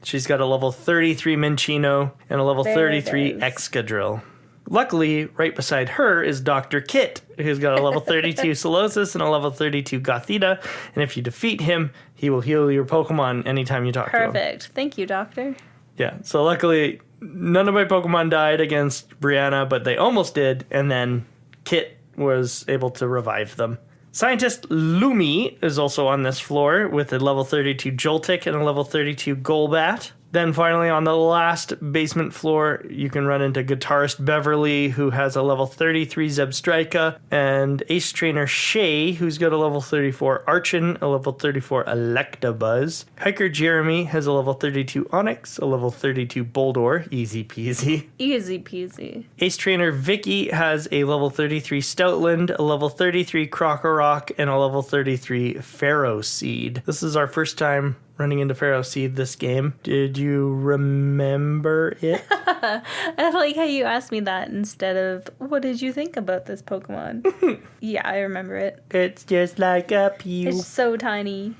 She's got a level 33 Minccino and a level There 33 it is. Excadrill. Luckily, right beside her is Dr. Kit, who's got a level 32 Solosis and a level 32 Gothita. And if you defeat him, he will heal your Pokemon anytime you talk to him. Perfect. Thank you, Doctor. Yeah, so luckily, none of my Pokemon died against Brianna, but they almost did, and then Kit was able to revive them. Scientist Lumi is also on this floor with a level 32 Joltik and a level 32 Golbat. Then finally on the last basement floor, you can run into Guitarist Beverly, who has a level 33 Zebstrika, and Ace Trainer Shay, who's got a level 34 Archon, a level 34 Electabuzz. Hiker Jeremy has a level 32 Onyx, a level 32 Boldor, easy peasy. Easy peasy. Ace Trainer Vicky has a level 33 Stoutland, a level 33 Crocorock, and a level 33 Pharaoh Seed. This is our first time running into Pharaoh Seed this game. Did you remember it? I like how you asked me that instead of, what did you think about this Pokemon? Yeah, I remember it. It's just like a pew. It's so tiny.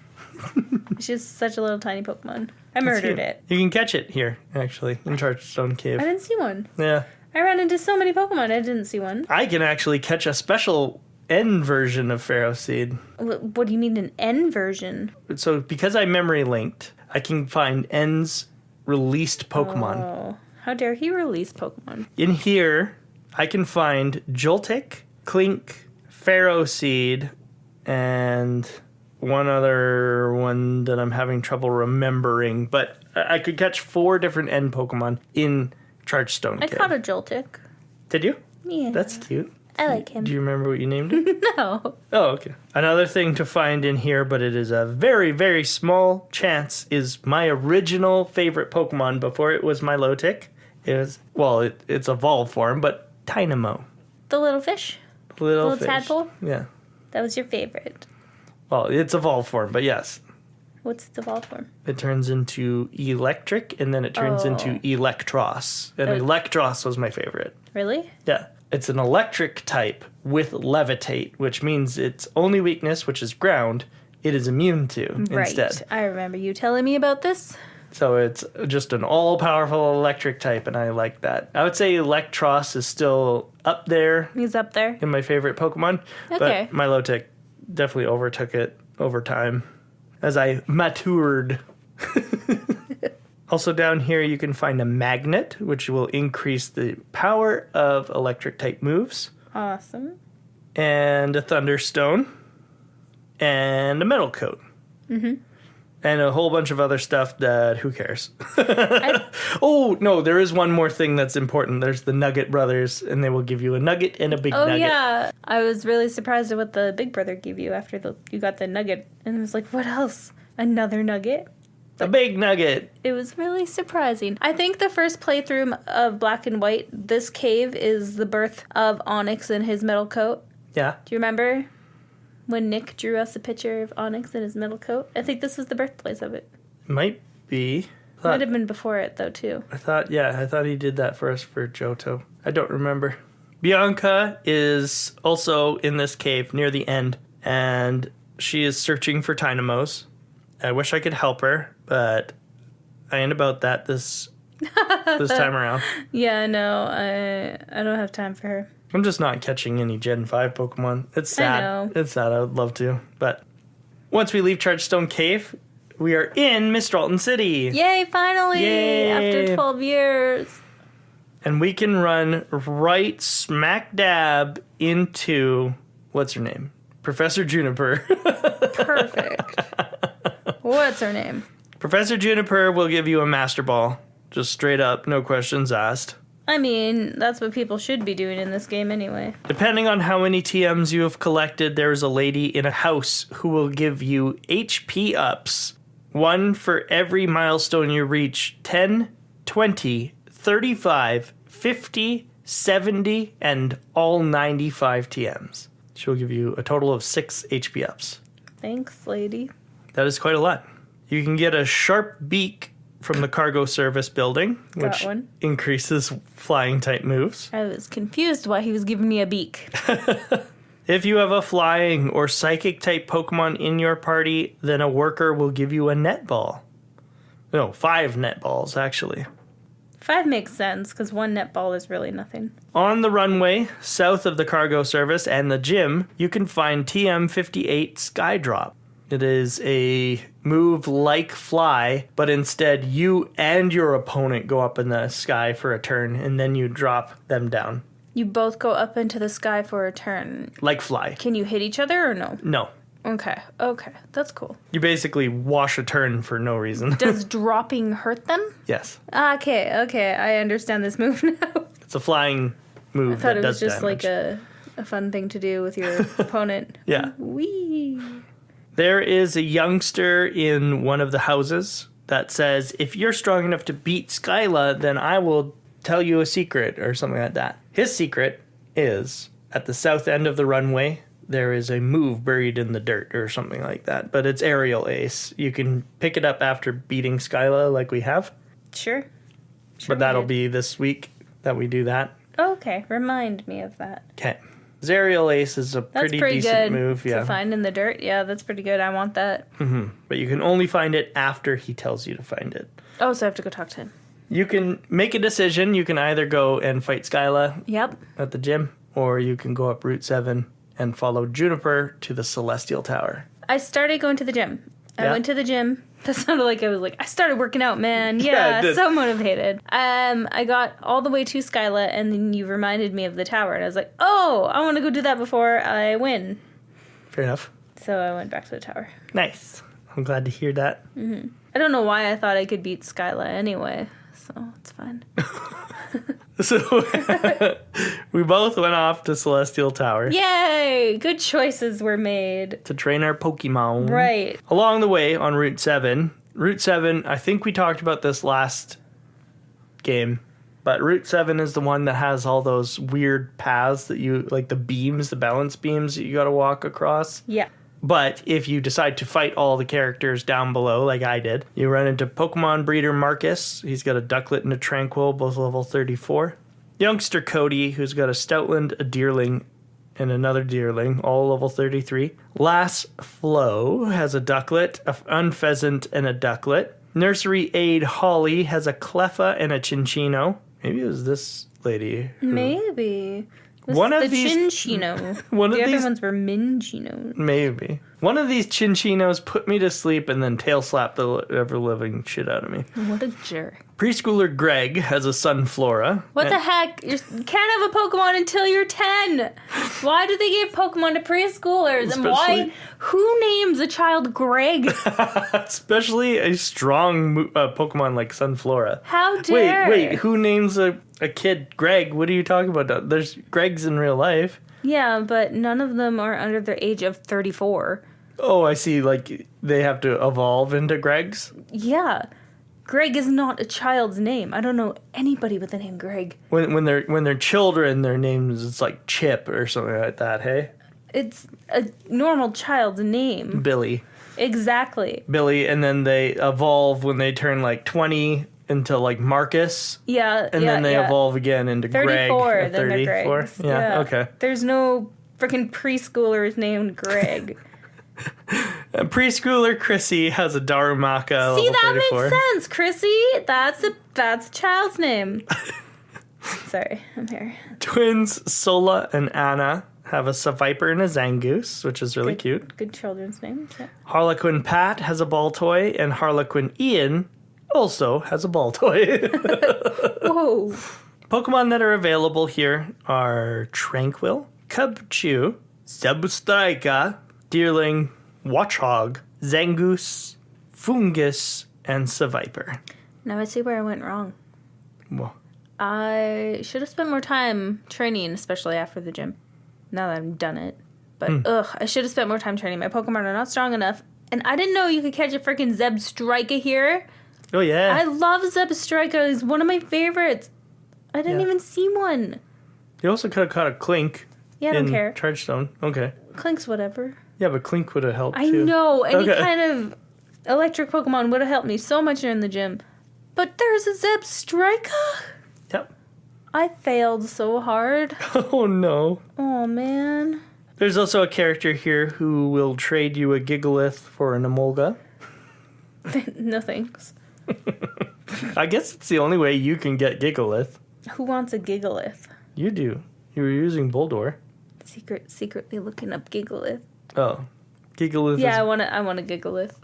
It's just such a little tiny Pokemon. I murdered it. You can catch it here, actually, in Chargestone Cave. I didn't see one. Yeah. I ran into so many Pokemon, I didn't see one. I can actually catch a special N version of Pharaoh Seed. What do you mean an N version? So because I memory linked, I can find N's released Pokemon. Oh, how dare he release Pokemon? In here, I can find Joltik, Clink, Pharaoh Seed, and one other one that I'm having trouble remembering. But I could catch 4 different N Pokemon in Chargestone I Cave. caught a Joltik. Did you? Yeah. That's cute. I like him. Do you remember what you named it? No. Oh, okay. Another thing to find in here, but it is a very, very small chance, is my original favorite Pokemon before it was Milotic. It's evolved form, but Dynamo. The little fish? Little fish. tadpole? Yeah. That was your favorite. Well, it's evolved form, but yes. What's its evolved form? It turns into electric, and then it turns into Electros. And Electros was my favorite. Really? Yeah. It's an electric type with levitate, which means its only weakness, which is ground, it is immune to instead. Right. I remember you telling me about this. So it's just an all-powerful electric type, and I like that. I would say Electros is still up there He's up there. in my favorite Pokemon, Okay. but Milotic definitely overtook it over time as I matured. Also down here you can find a magnet, which will increase the power of electric type moves, Awesome. and a thunderstone, and a metal coat. Mm-hmm. And a whole bunch of other stuff that who cares? Oh, no, there is one more thing that's important. There's the Nugget Brothers, and they will give you a nugget and a big Oh, nugget. yeah. I was really surprised at what the Big Brother gave you after you got the nugget. And I was like, what else? Another nugget? A big nugget. It was really surprising. I think the first playthrough of Black and White, this cave is the birth of Onyx and his metal coat. Yeah. Do you remember when Nick drew us a picture of Onyx in his metal coat? I think this was the birthplace of it. Might be. Might have been before it, though, too. I thought he did that for us for Johto. I don't remember. Bianca is also in this cave near the end, and she is searching for Tynamos. I wish I could help her, but I ain't about that this time around. Yeah, no, I don't have time for her. I'm just not catching any Gen 5 Pokemon. It's sad. I know. It's sad. I would love to. But once we leave Chargestone Cave, we are in Mistralton City. Yay, finally! Yay. After 12 years. And we can run right smack dab into, what's her name? Professor Juniper. Perfect. What's her name? Professor Juniper will give you a Master Ball. Just straight up, no questions asked. I mean, that's what people should be doing in this game anyway. Depending on how many TMs you have collected, there is a lady in a house who will give you HP ups. 1 for every milestone you reach. 10, 20, 35, 50, 70, and all 95 TMs. She'll give you a total of 6 HP ups. Thanks, lady. That is quite a lot. You can get a sharp beak from the cargo service building, which increases flying type moves. I was confused why he was giving me a beak. If you have a flying or psychic type Pokemon in your party, then a worker will give you a netball. No, 5 netballs, actually. 5 makes sense, because 1 netball is really nothing. On the runway, south of the cargo service and the gym, you can find TM58 Skydrop. It is a move like Fly, but instead you and your opponent go up in the sky for a turn, and then you drop them down. You both go up into the sky for a turn. Like Fly. Can you hit each other or no? No. Okay, that's cool. You basically wash a turn for no reason. Does dropping hurt them? Yes. Okay, I understand this move now. It's a flying move that does damage. I thought it was just like a fun thing to do with your opponent. Yeah. Whee! There is a youngster in one of the houses that says, if you're strong enough to beat Skyla, then I will tell you a secret or something like that. His secret is at the south end of the runway, there is a move buried in the dirt or something like that. But it's Aerial Ace. You can pick it up after beating Skyla like we have. Sure but that'll be this week that we do that. Okay, remind me of that. Okay. Aerial Ace is a pretty decent move. Yeah. To find in the dirt. Yeah, that's pretty good. I want that. Mm-hmm. But you can only find it after he tells you to find it. Oh, so I have to go talk to him. You can make a decision. You can either go and fight Skyla at the gym, or you can go up Route 7 and follow Juniper to the Celestial Tower. I started going to the gym. I went to the gym. That sounded like I started working out, man. Yeah, so motivated. I got all the way to Skyla, and then you reminded me of the tower, and I was like, oh, I want to go do that before I win. Fair enough. So I went back to the tower. Nice. I'm glad to hear that. Mm-hmm. I don't know why I thought I could beat Skyla anyway, so it's fine. So we both went off to Celestial Tower. Yay! Good choices were made. To train our Pokemon. Right. Along the way on Route 7, I think we talked about this last game, but Route 7 is the one that has all those weird paths that you, like the beams, the balance beams that you gotta walk across. Yeah. But if you decide to fight all the characters down below, like I did, you run into Pokemon Breeder Marcus. He's got a Ducklet and a Tranquil, both level 34. Youngster Cody, who's got a Stoutland, a Deerling, and another Deerling, all level 33. Lass Flo has a Ducklet, a Unpheasant, and a Ducklet. Nursery Aide Holly has a Cleffa and a Chinchino. Maybe it was this lady. Maybe. One of the these Chinchino. The other ones were Minchino. Maybe. One of these Chinchinos put me to sleep and then tail slapped the ever-living shit out of me. What a jerk. Preschooler Greg has a Sunflora. What the heck? You can't have a Pokemon until you're 10. Why do they give Pokemon to preschoolers? And why? Who names a child Greg? Especially a strong Pokemon like Sunflora. How dare? Wait. Who names a kid Greg? What are you talking about? There's Gregs in real life. Yeah, but none of them are under the age of 34. Oh, I see. Like, they have to evolve into Gregs? Yeah. Greg is not a child's name. I don't know anybody with the name Greg. When they're children, their names it's like Chip or something like that, hey? It's a normal child's name. Billy. Exactly. Billy, and then they evolve when they turn like 20 into like Marcus. Yeah. And then they evolve again into 34, Greg. then they're Gregs. Yeah, okay. There's no freaking preschoolers named Greg. Preschooler Chrissy has a Darumaka. See, level that 34. makes sense, Chrissy. That's a child's name. Sorry, I'm here. Twins Sola and Anna have a Seviper and a Zangoose, which is really cute. Good children's names. Yeah. Harlequin Pat has a ball toy, and Harlequin Ian also has a ball toy. Whoa. Pokemon that are available here are Tranquil, Cubchoo, Substrika, Deerling, Watchhog, Zangoose, Fungus, and Seviper. Now I see where I went wrong. Well, I should have spent more time training, especially after the gym. Now that I've done it. But, I should have spent more time training. My Pokemon are not strong enough. And I didn't know you could catch a freaking Zebstrika here. Oh, yeah. I love Zebstrika. He's one of my favorites. I didn't even see one. You also could have caught a Clink. Yeah, I don't care. Chargestone. Okay. Clink's whatever. Yeah, but Clink would have helped, I too. know. Any kind of electric Pokemon would have helped me so much in the gym. But there's a Zebstrika? Yep. I failed so hard. Oh, no. Oh, man. There's also a character here who will trade you a Gigalith for an Emolga. No thanks. I guess it's the only way you can get Gigalith. Who wants a Gigalith? You do. You were using Boldore. Secretly looking up Gigalith. Oh. Gigalith Yeah, I want a Gigalith.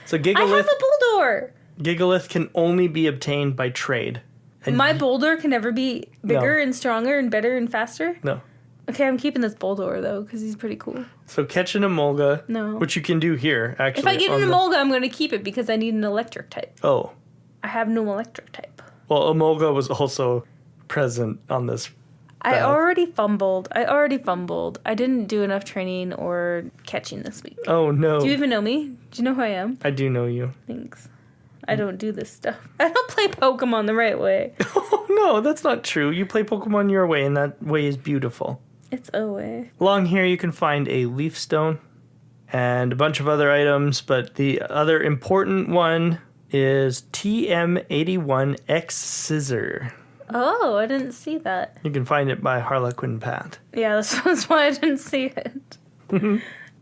So I have a Boldore! Gigalith can only be obtained by trade. And My Boulder can never be bigger and stronger and better and faster? No. Okay, I'm keeping this Boldore, though, because he's pretty cool. So catch an Emolga. No. Which you can do here, actually. If I get an Emolga, I'm going to keep it because I need an electric type. Oh. I have no electric type. Well, Emolga was also present on this. I already fumbled. I didn't do enough training or catching this week. Oh, no. Do you even know me? Do you know who I am? I do know you. Thanks. I don't do this stuff. I don't play Pokemon the right way. Oh, no, that's not true. You play Pokemon your way, and that way is beautiful. It's a way. Along here, you can find a Leaf Stone and a bunch of other items, but the other important one is TM81X Scissor. Oh, I didn't see that. You can find it by Harlequin Pat. Yeah, that's why I didn't see it.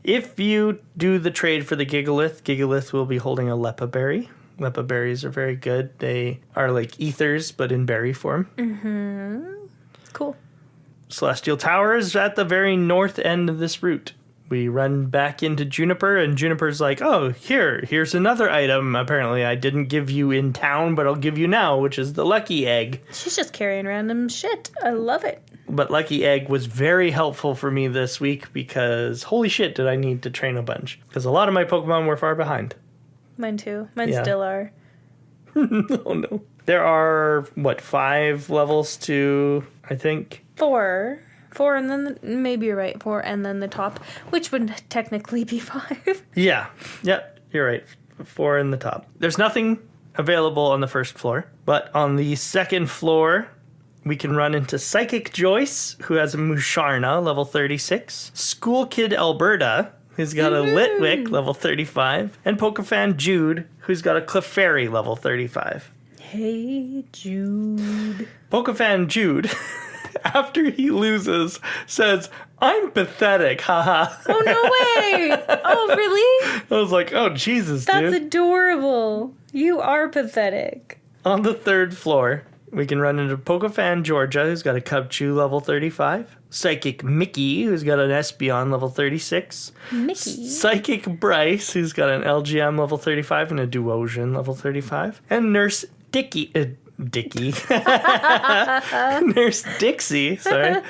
If you do the trade for the Gigalith, Gigalith will be holding a Lepa Berry. Lepa Berries are very good. They are like ethers, but in berry form. Mm-hmm. Cool. Celestial Tower is at the very north end of this route. We run back into Juniper, and Juniper's like, oh, here's another item apparently I didn't give you in town, but I'll give you now, which is the Lucky Egg. She's just carrying random shit. I love it. But Lucky Egg was very helpful for me this week because holy shit did I need to train a bunch. Because a lot of my Pokemon were far behind. Mine too. Mine still are. Oh no. There are, 5 levels to, I think? 4, and then maybe you're right. 4, and then the top, which would technically be 5. Yeah. Yep. You're right. 4 in the top. There's nothing available on the first floor, but on the second floor, we can run into Psychic Joyce, who has a Musharna, level 36. School Kid Alberta, who's got a Litwick, level 35. And Pokefan Jude, who's got a Clefairy, level 35. Hey, Jude. Pokefan Jude, after he loses, says, I'm pathetic, haha. Oh, no way. Oh, really? I was like, oh, Jesus, That's dude. adorable. You are pathetic. On the third floor, we can run into Pokefan Georgia, who's got a Cubchoo, level 35. Psychic Mickey, who's got an Espeon, level 36. Mickey? Psychic Bryce, who's got an LGM, level 35, and a Duosian, level 35. And Nurse Dickie. Nurse Dixie, sorry,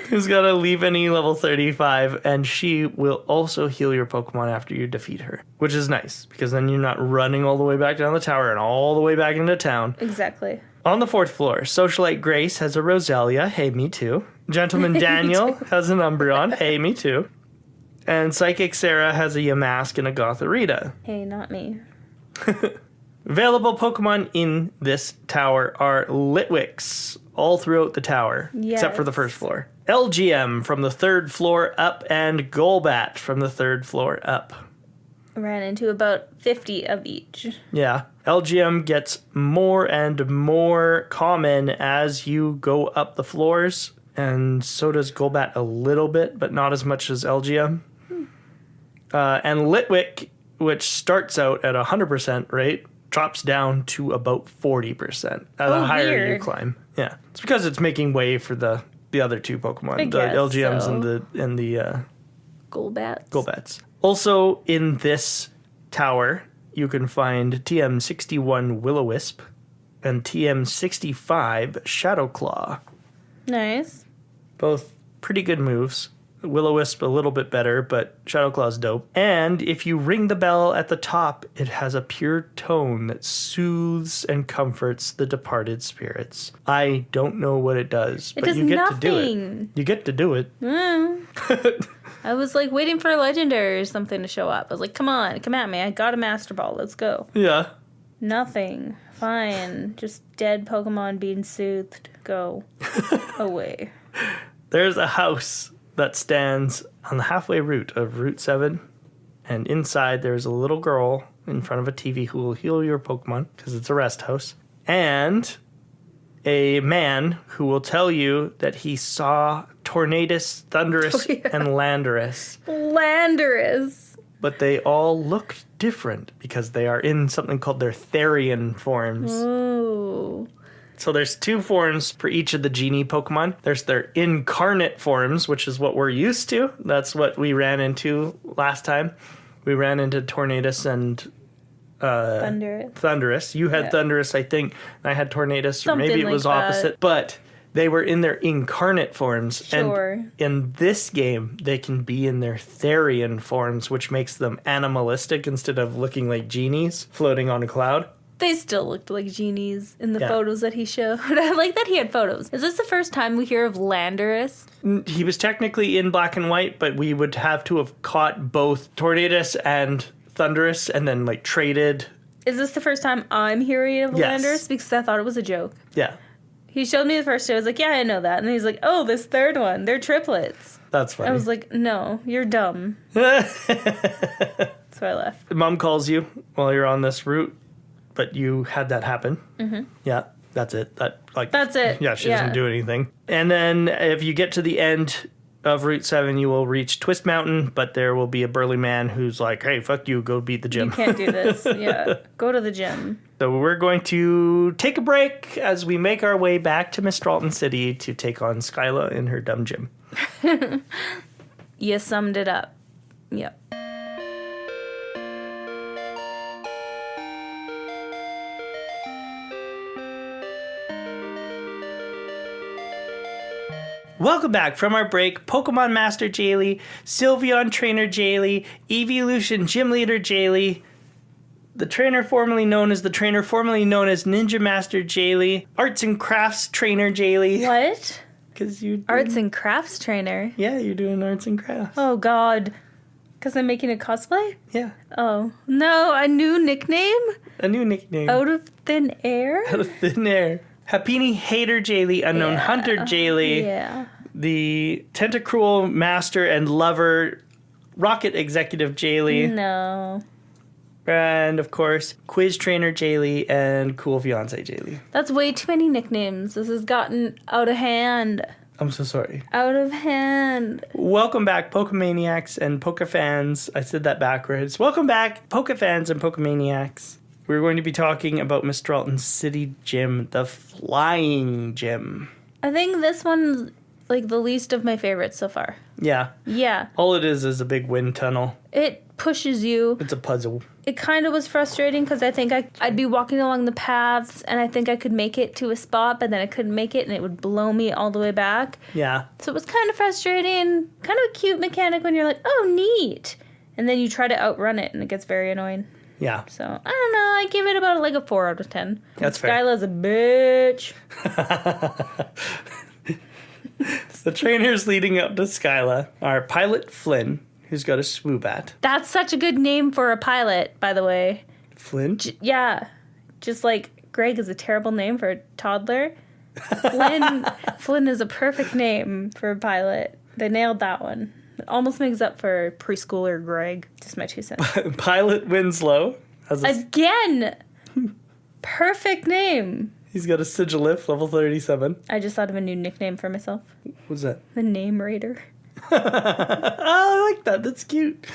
who's got a Leaveney, level 35, and she will also heal your Pokemon after you defeat her, which is nice, because then you're not running all the way back down the tower and all the way back into town. Exactly. On the fourth floor, Socialite Grace has a Roselia, hey, me too. Gentleman Daniel has an Umbreon, hey, me too. And Psychic Sarah has a Yamask and a Gothorita. Hey, not me. Available Pokemon in this tower are Litwicks all throughout the tower, except for the first floor. LGM from the third floor up, and Golbat from the third floor up. Ran into about 50 of each. Yeah. LGM gets more and more common as you go up the floors, and so does Golbat a little bit, but not as much as LGM. And Litwick, which starts out at 100% rate, drops down to about 40% the higher you climb. Yeah. It's because it's making way for the other two Pokemon, the LGMs so. and the Golbats. Also in this tower, you can find TM61 Will-O-Wisp and TM65 Shadowclaw. Nice. Both pretty good moves. Will-O-Wisp a little bit better, but Shadow Claw's dope. And if you ring the bell at the top, it has a pure tone that soothes and comforts the departed spirits. I don't know what it does, but you get to do it. You get to do it. I was like waiting for a legendary or something to show up. I was like, come on, come at me. I got a Master Ball. Let's go. Yeah. Nothing. Fine. Just dead Pokemon being soothed. Go away. There's a house that stands on the halfway route of Route 7. And inside there's a little girl in front of a TV who will heal your Pokemon because it's a rest house. And a man who will tell you that he saw Tornadus, Thundurus, and Landorus. Landorus. But they all look different because they are in something called their Therian forms. Ooh. So there's 2 forms for each of the genie Pokemon. There's their incarnate forms, which is what we're used to. That's what we ran into last time. We ran into Tornadus and Thundurus. You had Thundurus, I think, and I had Tornadus, Something or maybe it was like opposite. that. But they were in their incarnate forms. Sure. And in this game, they can be in their Therian forms, which makes them animalistic instead of looking like genies floating on a cloud. They still looked like genies in the photos that he showed. I like that he had photos. Is this the first time we hear of Landorus? He was technically in black and white, but we would have to have caught both Tornadus and Thundurus and then like traded. Is this the first time I'm hearing of Landorus? Because I thought it was a joke. Yeah. He showed me the first two. I was like, yeah, I know that. And then he's like, oh, this third one. They're triplets. That's funny. I was like, no, you're dumb. So I left. Mom calls you while you're on this route, but you had that happen. Mm-hmm. Yeah, that's it. That's it. Yeah, she doesn't do anything. And then if you get to the end of Route 7, you will reach Twist Mountain, but there will be a burly man who's like, hey, fuck you, go beat the gym. You can't do this. Yeah, go to the gym. So we're going to take a break as we make our way back to Mistralton City to take on Skyla in her dumb gym. You summed it up. Yep. Welcome back from our break. Pokemon Master Jaylee, Sylveon Trainer Jaylee, Evolution Gym Leader Jaylee, the trainer formerly known as Ninja Master Jaylee, Arts and Crafts Trainer Jaylee. What? Because you Arts and Crafts Trainer? Yeah, you're doing arts and crafts. Oh, God. Because I'm making a cosplay? Yeah. Oh. No, a new nickname? A new nickname. Out of thin air? Out of thin air. Happini Hater Jaylee, Unknown Hunter Jaylee. Yeah. The Tentacruel Master and Lover Rocket Executive Jaylee. No. And, of course, Quiz Trainer Jaylee and Cool Fiancé Jaylee. That's way too many nicknames. This has gotten out of hand. I'm so sorry. Out of hand. Welcome back, Pokemaniacs and Pokefans. I said that backwards. Welcome back, Pokefans and Pokemaniacs. We're going to be talking about Mistralton City Gym, the flying gym. I think this one's like the least of my favorites so far. Yeah. Yeah. All it is a big wind tunnel. It pushes you. It's a puzzle. It kind of was frustrating because I think I'd be walking along the paths and I think I could make it to a spot, but then I couldn't make it and it would blow me all the way back. Yeah. So it was kind of frustrating. Kind of a cute mechanic when you're like, oh, neat. And then you try to outrun it and it gets very annoying. Yeah. So, I don't know. I give it about like a 4 out of 10. That's fair. Skyla's a bitch. The trainers leading up to Skyla are Pilot Flynn, who's got a Swoobat. That's such a good name for a pilot, by the way. Flynn? Yeah. Just like Greg is a terrible name for a toddler. Flynn is a perfect name for a pilot. They nailed that one. It almost makes up for preschooler Greg. Just my 2 cents. Pilot Winslow. Again! Perfect name. He's got a Sigilif, level 37. I just thought of a new nickname for myself. What's that? The Name Raider. Oh, I like that. That's cute.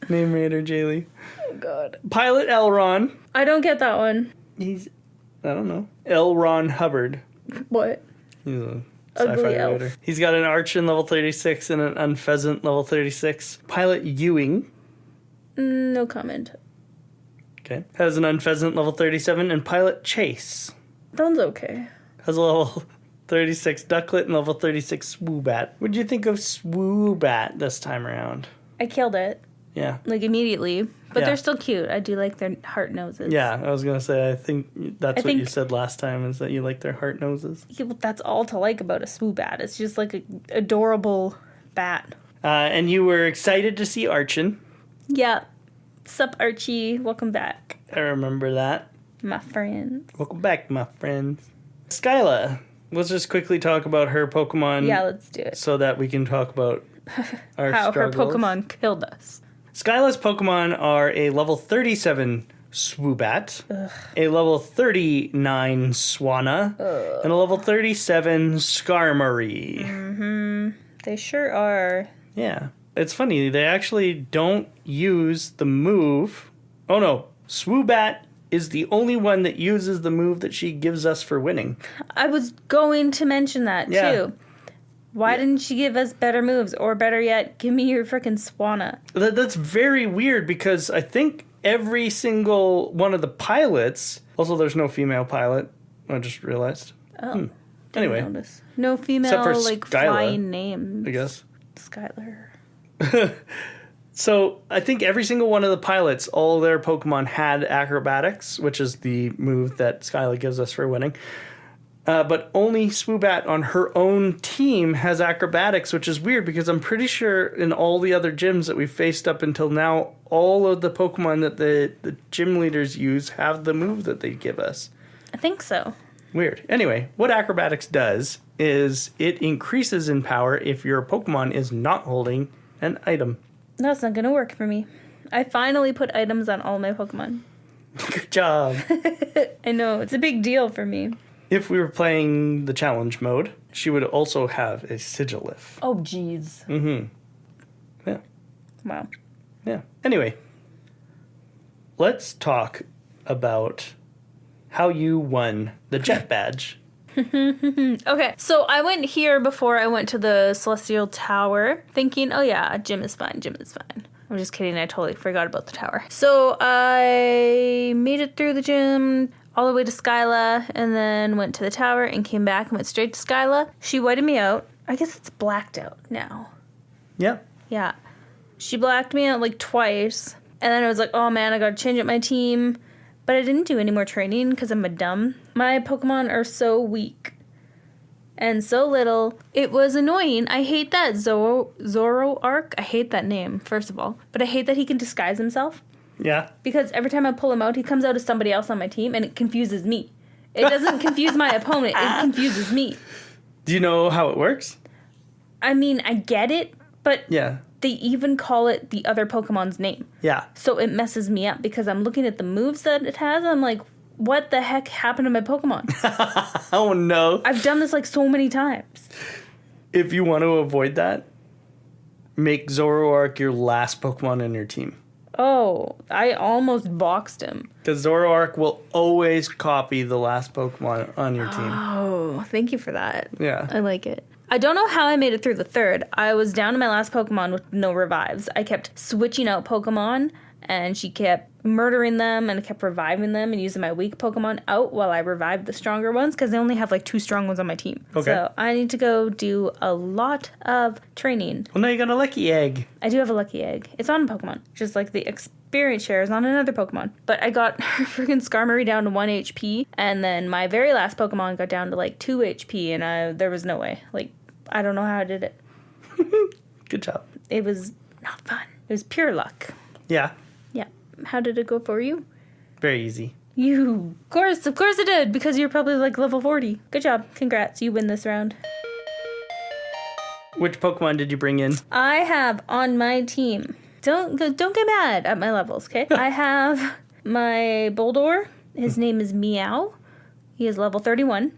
Name Raider Jaylee. Oh, God. Pilot Elron. I don't get that one. He's, I don't know. L. Ron Hubbard. What? He's a Ugly sci-fi elf. writer. He's got an Archon, level 36, and an Unpheasant, level 36. Pilot Ewing. No comment. Okay. Has an Unpheasant, level 37. And Pilot Chase. That one's okay. Has a level 36 Ducklet and level 36 Swoobat. What'd you think of Swoobat this time around? I killed it. Yeah. Like, immediately. But Yeah. they're still cute. I do like their heart noses. Yeah, I was going to say, I think that's what you said last time, is that you like their heart noses. Yeah, well, that's all to like about a Swoobat. It's just like an adorable bat. And you were excited to see Archon. Yeah. Sup, Archie. Welcome back, I remember that. my friends. Welcome back, my friends. Skyla. Let's just quickly talk about her Pokemon. Yeah, let's do it. So that we can talk about our How struggles. her Pokemon killed us. Skyla's Pokemon are a level 37 Swoobat, a level 39 Swanna, and a level 37 Skarmory. They sure are. Yeah. It's funny, they actually don't use the move. Oh no, Swoobat is the only one that uses the move that she gives us for winning. I was going to mention that, Yeah. too. Why didn't she give us better moves? Or better yet, give me your frickin' Swanna. That's very weird because I think every single one of the pilots... Also, there's no female pilot. I just realized. Oh. Anyway, Notice. No female, Except for like, Skyla, flying name. I guess. Skylar. So I think every single one of the pilots, all their Pokemon had acrobatics, which is the move that Skyla gives us for winning. But only Swoobat on her own team has acrobatics, which is weird because I'm pretty sure in all the other gyms that we've faced up until now, all of the Pokemon that the gym leaders use have the move that they give us. I think so. Weird. Anyway, what acrobatics does is it increases in power if your Pokemon is not holding an item. That's not going to work for me. I finally put items on all my Pokemon. Good job. I know, it's a big deal for me. If we were playing the challenge mode, she would also have a Sigilif. Oh, jeez. Mm-hmm. Yeah. Wow. Yeah. Anyway, let's talk about how you won the Jet Badge. Okay, so I went here before I went to the Celestial Tower, thinking, oh yeah, gym is fine, gym is fine. I'm just kidding, I totally forgot about the tower. So I made it through the gym, all the way to Skyla, and then went to the tower and came back and went straight to Skyla. She whited me out. I guess it's blacked out now. Yeah. Yeah. She blacked me out like twice. And then I was like, oh man, I gotta change up my team. But I didn't do any more training because I'm a dumb. My Pokemon are so weak. And so little. It was annoying. I hate that Zoroark. I hate that name, first of all. But I hate that he can disguise himself. Yeah. Because every time I pull him out, he comes out as somebody else on my team, and it confuses me. It doesn't confuse my opponent. It confuses me. Do you know how it works? I mean, I get it, but Yeah. they even call it the other Pokemon's name. Yeah. So it messes me up because I'm looking at the moves that it has, and I'm like, what the heck happened to my Pokemon? Oh no. I've done this like so many times. If you want to avoid that, make Zoroark your last Pokemon in your team. Oh, I almost boxed him. Because Zoroark will always copy the last Pokemon on your team. Oh, thank you for that. Yeah. I like it. I don't know how I made it through the third. I was down to my last Pokemon with no revives. I kept switching out Pokemon, and she kept murdering them, and I kept reviving them and using my weak Pokemon out while I revived the stronger ones, because I only have like 2 strong ones on my team. Okay. So I need to go do a lot of training. Well, now you got a lucky egg. I do have a lucky egg. It's on a Pokemon, just like the experience share is on another Pokemon. But I got freaking Skarmory down to 1 HP, and then my very last Pokemon got down to like 2 HP, and there was no way. Like, I don't know how I did it. Good job. It was not fun. It was pure luck. Yeah. Yeah. How did it go for you? Very easy. You, of course it did, because you're probably like level 40. Good job. Congrats. You win this round. Which Pokemon did you bring in? I have on my team. Don't get mad at my levels, okay? I have my Boldor. His name is Meow. He is level 31.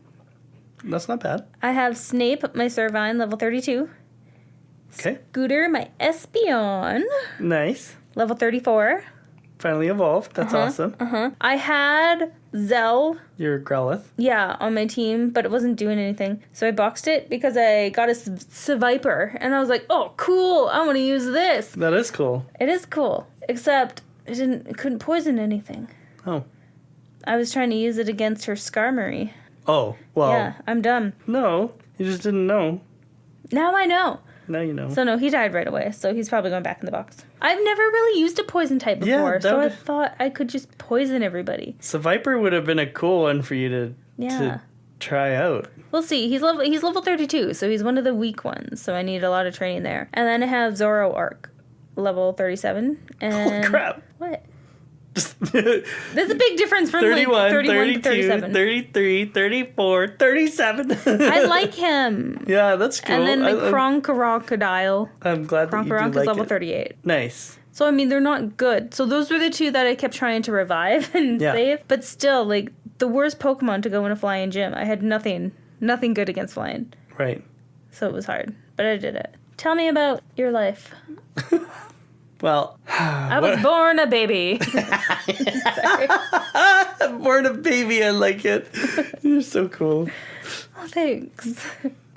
That's not bad. I have Snape, my Servine, level 32. Okay. Scooter, my Espeon, Nice. level 34. Finally evolved. That's awesome. I had Zell, Your Growlithe. yeah, on my team, but it wasn't doing anything. So I boxed it because I got a Seviper, and I was like, oh, cool, I want to use this. That is cool. It is cool, except it couldn't poison anything. Oh. I was trying to use it against her Skarmory. Oh, well. Yeah, I'm dumb. No, you just didn't know. Now I know. Now you know. So no, he died right away, so he's probably going back in the box. I've never really used a poison type before, so I thought I could just poison everybody. So Viper would have been a cool one for you to try out. We'll see. He's level 32, so he's one of the weak ones, so I need a lot of training there. And then I have Zoroark, level 37. And Holy crap. What? There's a big difference from 31, 31 32, to 37. 33, 34, 37. I like him. Yeah, that's cool. And then the Crocodile. I'm glad that you do Is like level it. 38. Nice. So, I mean, they're not good. So those were the two that I kept trying to revive and save. But still, like, the worst Pokemon to go in a flying gym. I had nothing good against flying. Right. So it was hard. But I did it. Tell me about your life. Well, I was born a baby. Sorry. Born a baby, I like it. You're so cool. Oh, thanks.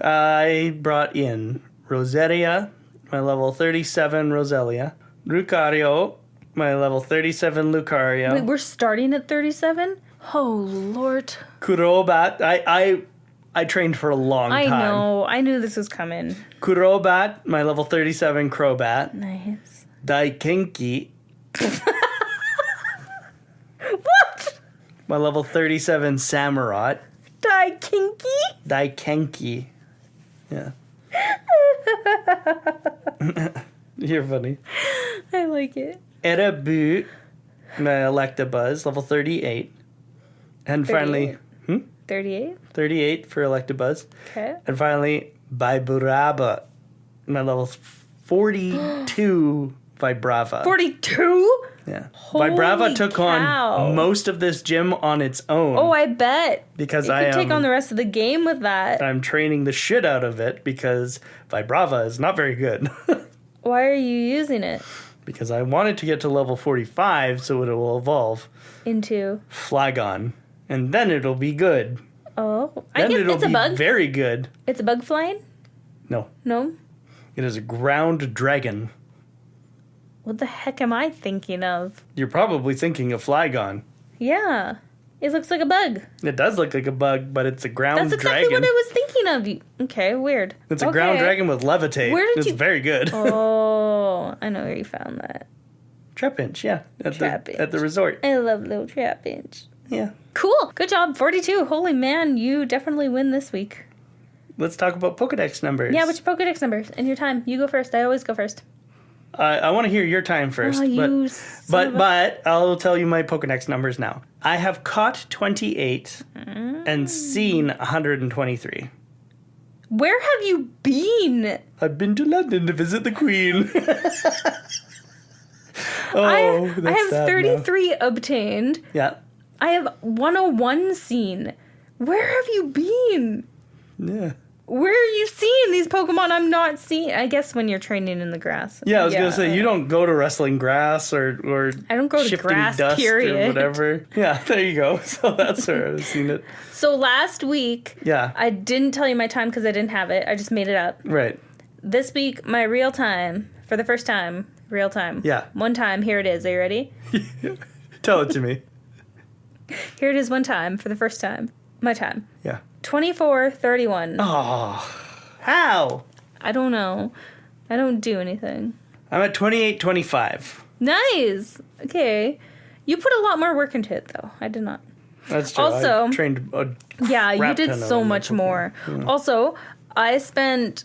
I brought in Roselia, my level 37 Roselia. Lucario, my level 37 Lucario. Wait, we're starting at 37? Oh, Lord. Kurobat, I trained for a long time. I know. I knew this was coming. Kurobat, my level 37 Crobat. Nice. Daikenki, What? my level 37 Samurott. Daikenki. Yeah. You're funny. I like it. Erebu, my Electabuzz, level 38. And 38. finally... 38? 38 for Electabuzz. Okay. And finally, Vibrava, my level 42 Vibrava. 42? Yeah. Holy Vibrava took cow. on most of this gym on its own. Oh, I bet. Because it I could take on the rest of the game with that. I'm training the shit out of it because Vibrava is not very good. Why are you using it? Because I want it to get to level 45 so it will evolve Into? Flagon. And then it'll be good. Oh. Then I guess it'll it's a be bug. very good. It's a bug flying? No. No? It is a ground dragon. What the heck am I thinking of? You're probably thinking of Flagon. Yeah. It looks like a bug. It does look like a bug, but it's a ground That's exactly dragon. what I was thinking of. Okay, weird. It's a ground dragon with levitate. Where did it's you... very good. Oh, I know where you found that. Trapinch, yeah. Trapinch. At the resort. I love little Trapinch. Yeah. Cool. Good job. 42. Holy man, you definitely win this week. Let's talk about Pokedex numbers. Yeah, what's your Pokedex numbers? And your time. You go first. I always go first. I want to hear your time first. Oh, but I'll tell you my Pokedex numbers now. I have caught 28 and seen 123. Where have you been? I've been to London to visit the Queen. I that's have sad 33 obtained. now. Yeah. I have 101 seen. Where have you been? Yeah. Where are you seeing these Pokemon I'm not seeing? I guess when you're training in the grass. Yeah, I was going to say, you don't go to wrestling grass or I don't go to shifting grass, dust period. or whatever. Yeah, there you go. So that's where I've seen it. So last week, Yeah. I didn't tell you my time because I didn't have it. I just made it up. Right. This week, my real time, for the first time, real time. Yeah. One time, here it is. Are you ready? Tell it to me. Here it is one time, for the first time. My time. Yeah. 24:31. Oh, how? I don't know. I don't do anything. I'm at 28:25. Nice. Okay. You put a lot more work into it, though. I did not. That's true. Also, I trained a yeah, you crap did ton of so them. much more. Yeah. Also, I spent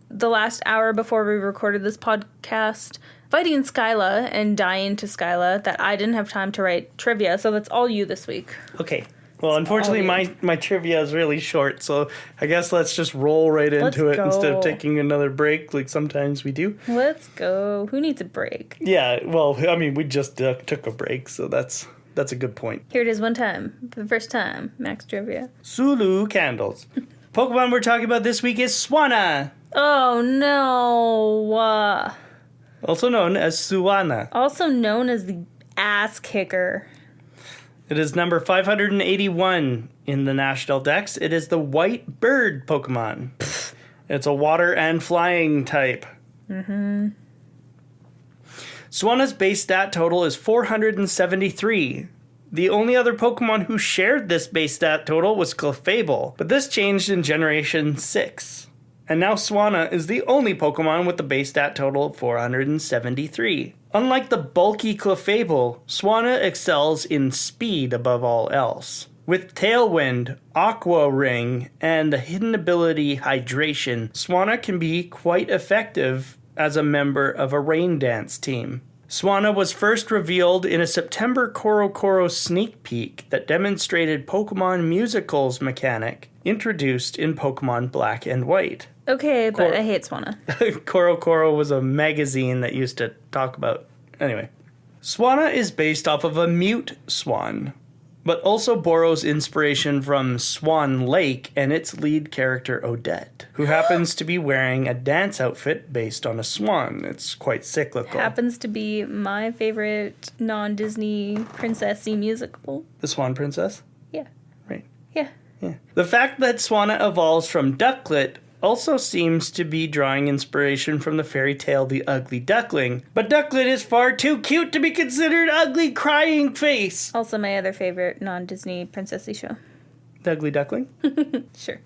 the last hour before we recorded this podcast fighting Skyla and dying to Skyla that I didn't have time to write trivia, so that's all you this week. Okay. Well, unfortunately, my trivia is really short, so I guess let's just roll right into it instead of taking another break like sometimes we do. Let's go. Who needs a break? Yeah, well, I mean, we just took a break, so that's a good point. Here it is one time. For the first time. Max trivia. Sulu candles. Pokemon we're talking about this week is Swanna, Oh, no. also known as Suwana. Also known as the ass kicker. It is number 581 in the National Dex. It is the white bird Pokemon. It's a water and flying type. Swanna's base stat total is 473. The only other Pokemon who shared this base stat total was Clefable, but this changed in Generation 6. And now Swanna is the only Pokemon with the base stat total of 473. Unlike the bulky Clefable, Swanna excels in speed above all else. With Tailwind, Aqua Ring, and the hidden ability Hydration, Swanna can be quite effective as a member of a rain dance team. Swanna was first revealed in a September Koro sneak peek that demonstrated Pokemon Musicals mechanic introduced in Pokemon Black and White. Okay, but I hate Swanna. Koro was a magazine that used to talk about... Anyway. Swanna is based off of a mute swan, but also borrows inspiration from Swan Lake and its lead character Odette, who happens to be wearing a dance outfit based on a swan. It's quite cyclical. Happens to be my favorite non-Disney princessy musical. The Swan Princess? Yeah. Right. Yeah. Yeah. The fact that Swanna evolves from Ducklet also seems to be drawing inspiration from the fairy tale The Ugly Duckling, but Ducklet is far too cute to be considered ugly crying face. Also my other favorite non-Disney princessy show. The Ugly Duckling? Sure.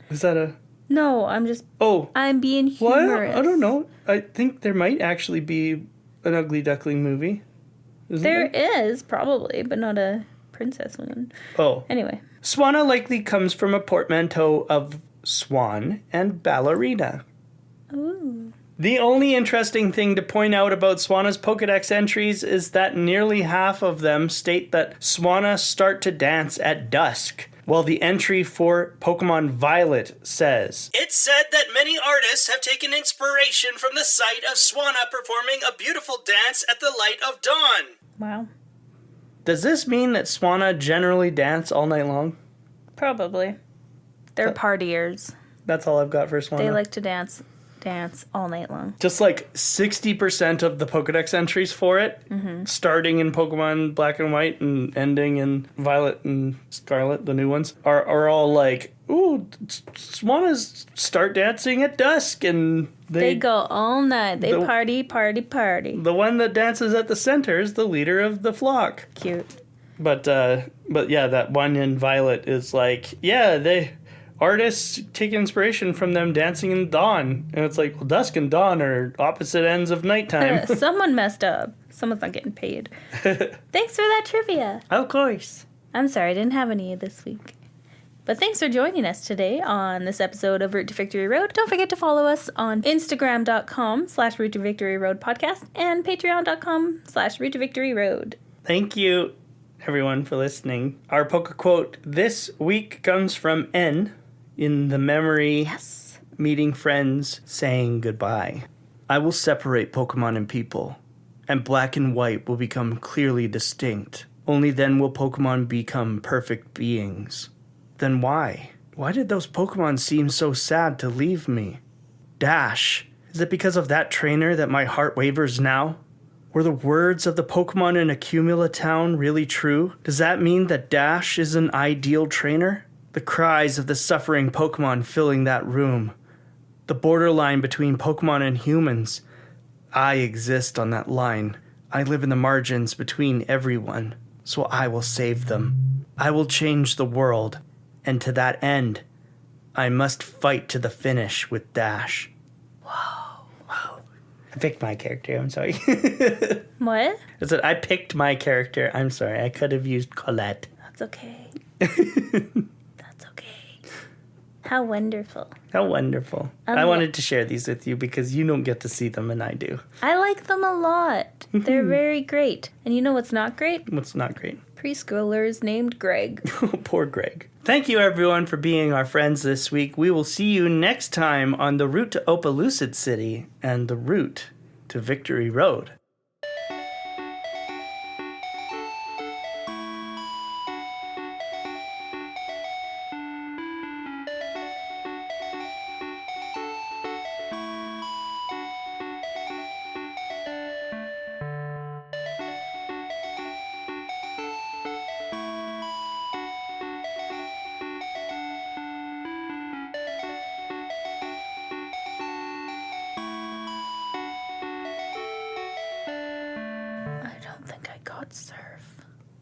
Is that a... No, I'm just... Oh. I'm being What? humorous. I don't know. I think there might actually be an Ugly Duckling movie. Isn't There is, probably, but not a princess one. Oh. Anyway. Swanna likely comes from a portmanteau of swan and ballerina. Ooh. The only interesting thing to point out about Swanna's Pokedex entries is that nearly half of them state that Swanna start to dance at dusk, while the entry for Pokemon Violet says, "It's said that many artists have taken inspiration from the sight of Swanna performing a beautiful dance at the light of dawn." Wow. Does this mean that Swanna generally dance all night long? Probably. They're partiers. That's all I've got for Swanna. They like to dance all night long. Just like 60% of the Pokedex entries for it, starting in Pokemon Black and White and ending in Violet and Scarlet, the new ones, are all like, ooh, Swannas start dancing at dusk, and they go all night. They the- party. The one that dances at the center is the leader of the flock. Cute. But yeah, that one in Violet is like, yeah, artists take inspiration from them dancing in dawn. And it's like, well, dusk and dawn are opposite ends of nighttime. Someone messed up. Someone's not getting paid. Thanks for that trivia. Of course. I'm sorry, I didn't have any this week. But thanks for joining us today on this episode of Route to Victory Road. Don't forget to follow us on Instagram.com/Route to Victory Road podcast and Patreon.com/Route to Victory Road. Thank you, everyone, for listening. Our poke quote this week comes from N in the memory Yes. meeting friends saying goodbye. I will separate Pokemon and people, and Black and White will become clearly distinct. Only then will Pokemon become perfect beings. Then why? Why did those Pokemon seem so sad to leave me? Dash. Is it because of that trainer that my heart wavers now? Were the words of the Pokemon in Accumula Town really true? Does that mean that Dash is an ideal trainer? The cries of the suffering Pokemon filling that room. The borderline between Pokemon and humans. I exist on that line. I live in the margins between everyone, so I will save them. I will change the world, and to that end, I must fight to the finish with Dash. Wow. I picked my character, I'm sorry. What? I said I picked my character. I'm sorry, I could have used Colette. That's okay. That's okay. How wonderful. How wonderful. I wanted to share these with you because you don't get to see them and I do. I like them a lot. They're very great. And you know what's not great? What's not great? Preschoolers named Greg. Poor Greg. Thank you, everyone, for being our friends this week. We will see you next time on the route to Opelucid City and the route to Victory Road.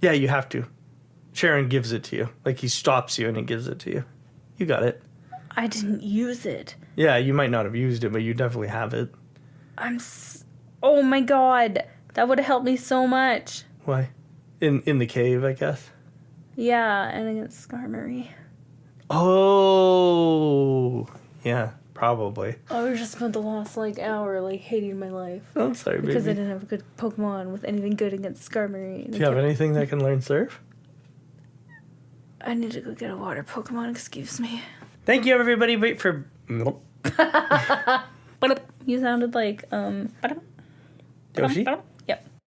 Yeah, you have to. Sharon gives it to you. Like, he stops you and he gives it to you. You got it. I didn't use it. Yeah, you might not have used it, but you definitely have it. Oh my god. That would have helped me so much. Why? In the cave, I guess? Yeah, and against Skarmory. Oh, yeah, probably. I just spent the last, hour, hating my life. Oh, I'm sorry, Because I baby. didn't have a good Pokemon with anything good against Skarmory. Do you have anything that can learn Surf? I need to go get a water Pokemon, excuse me. Thank you, everybody. Wait for... Nope. You sounded like, Yoshi?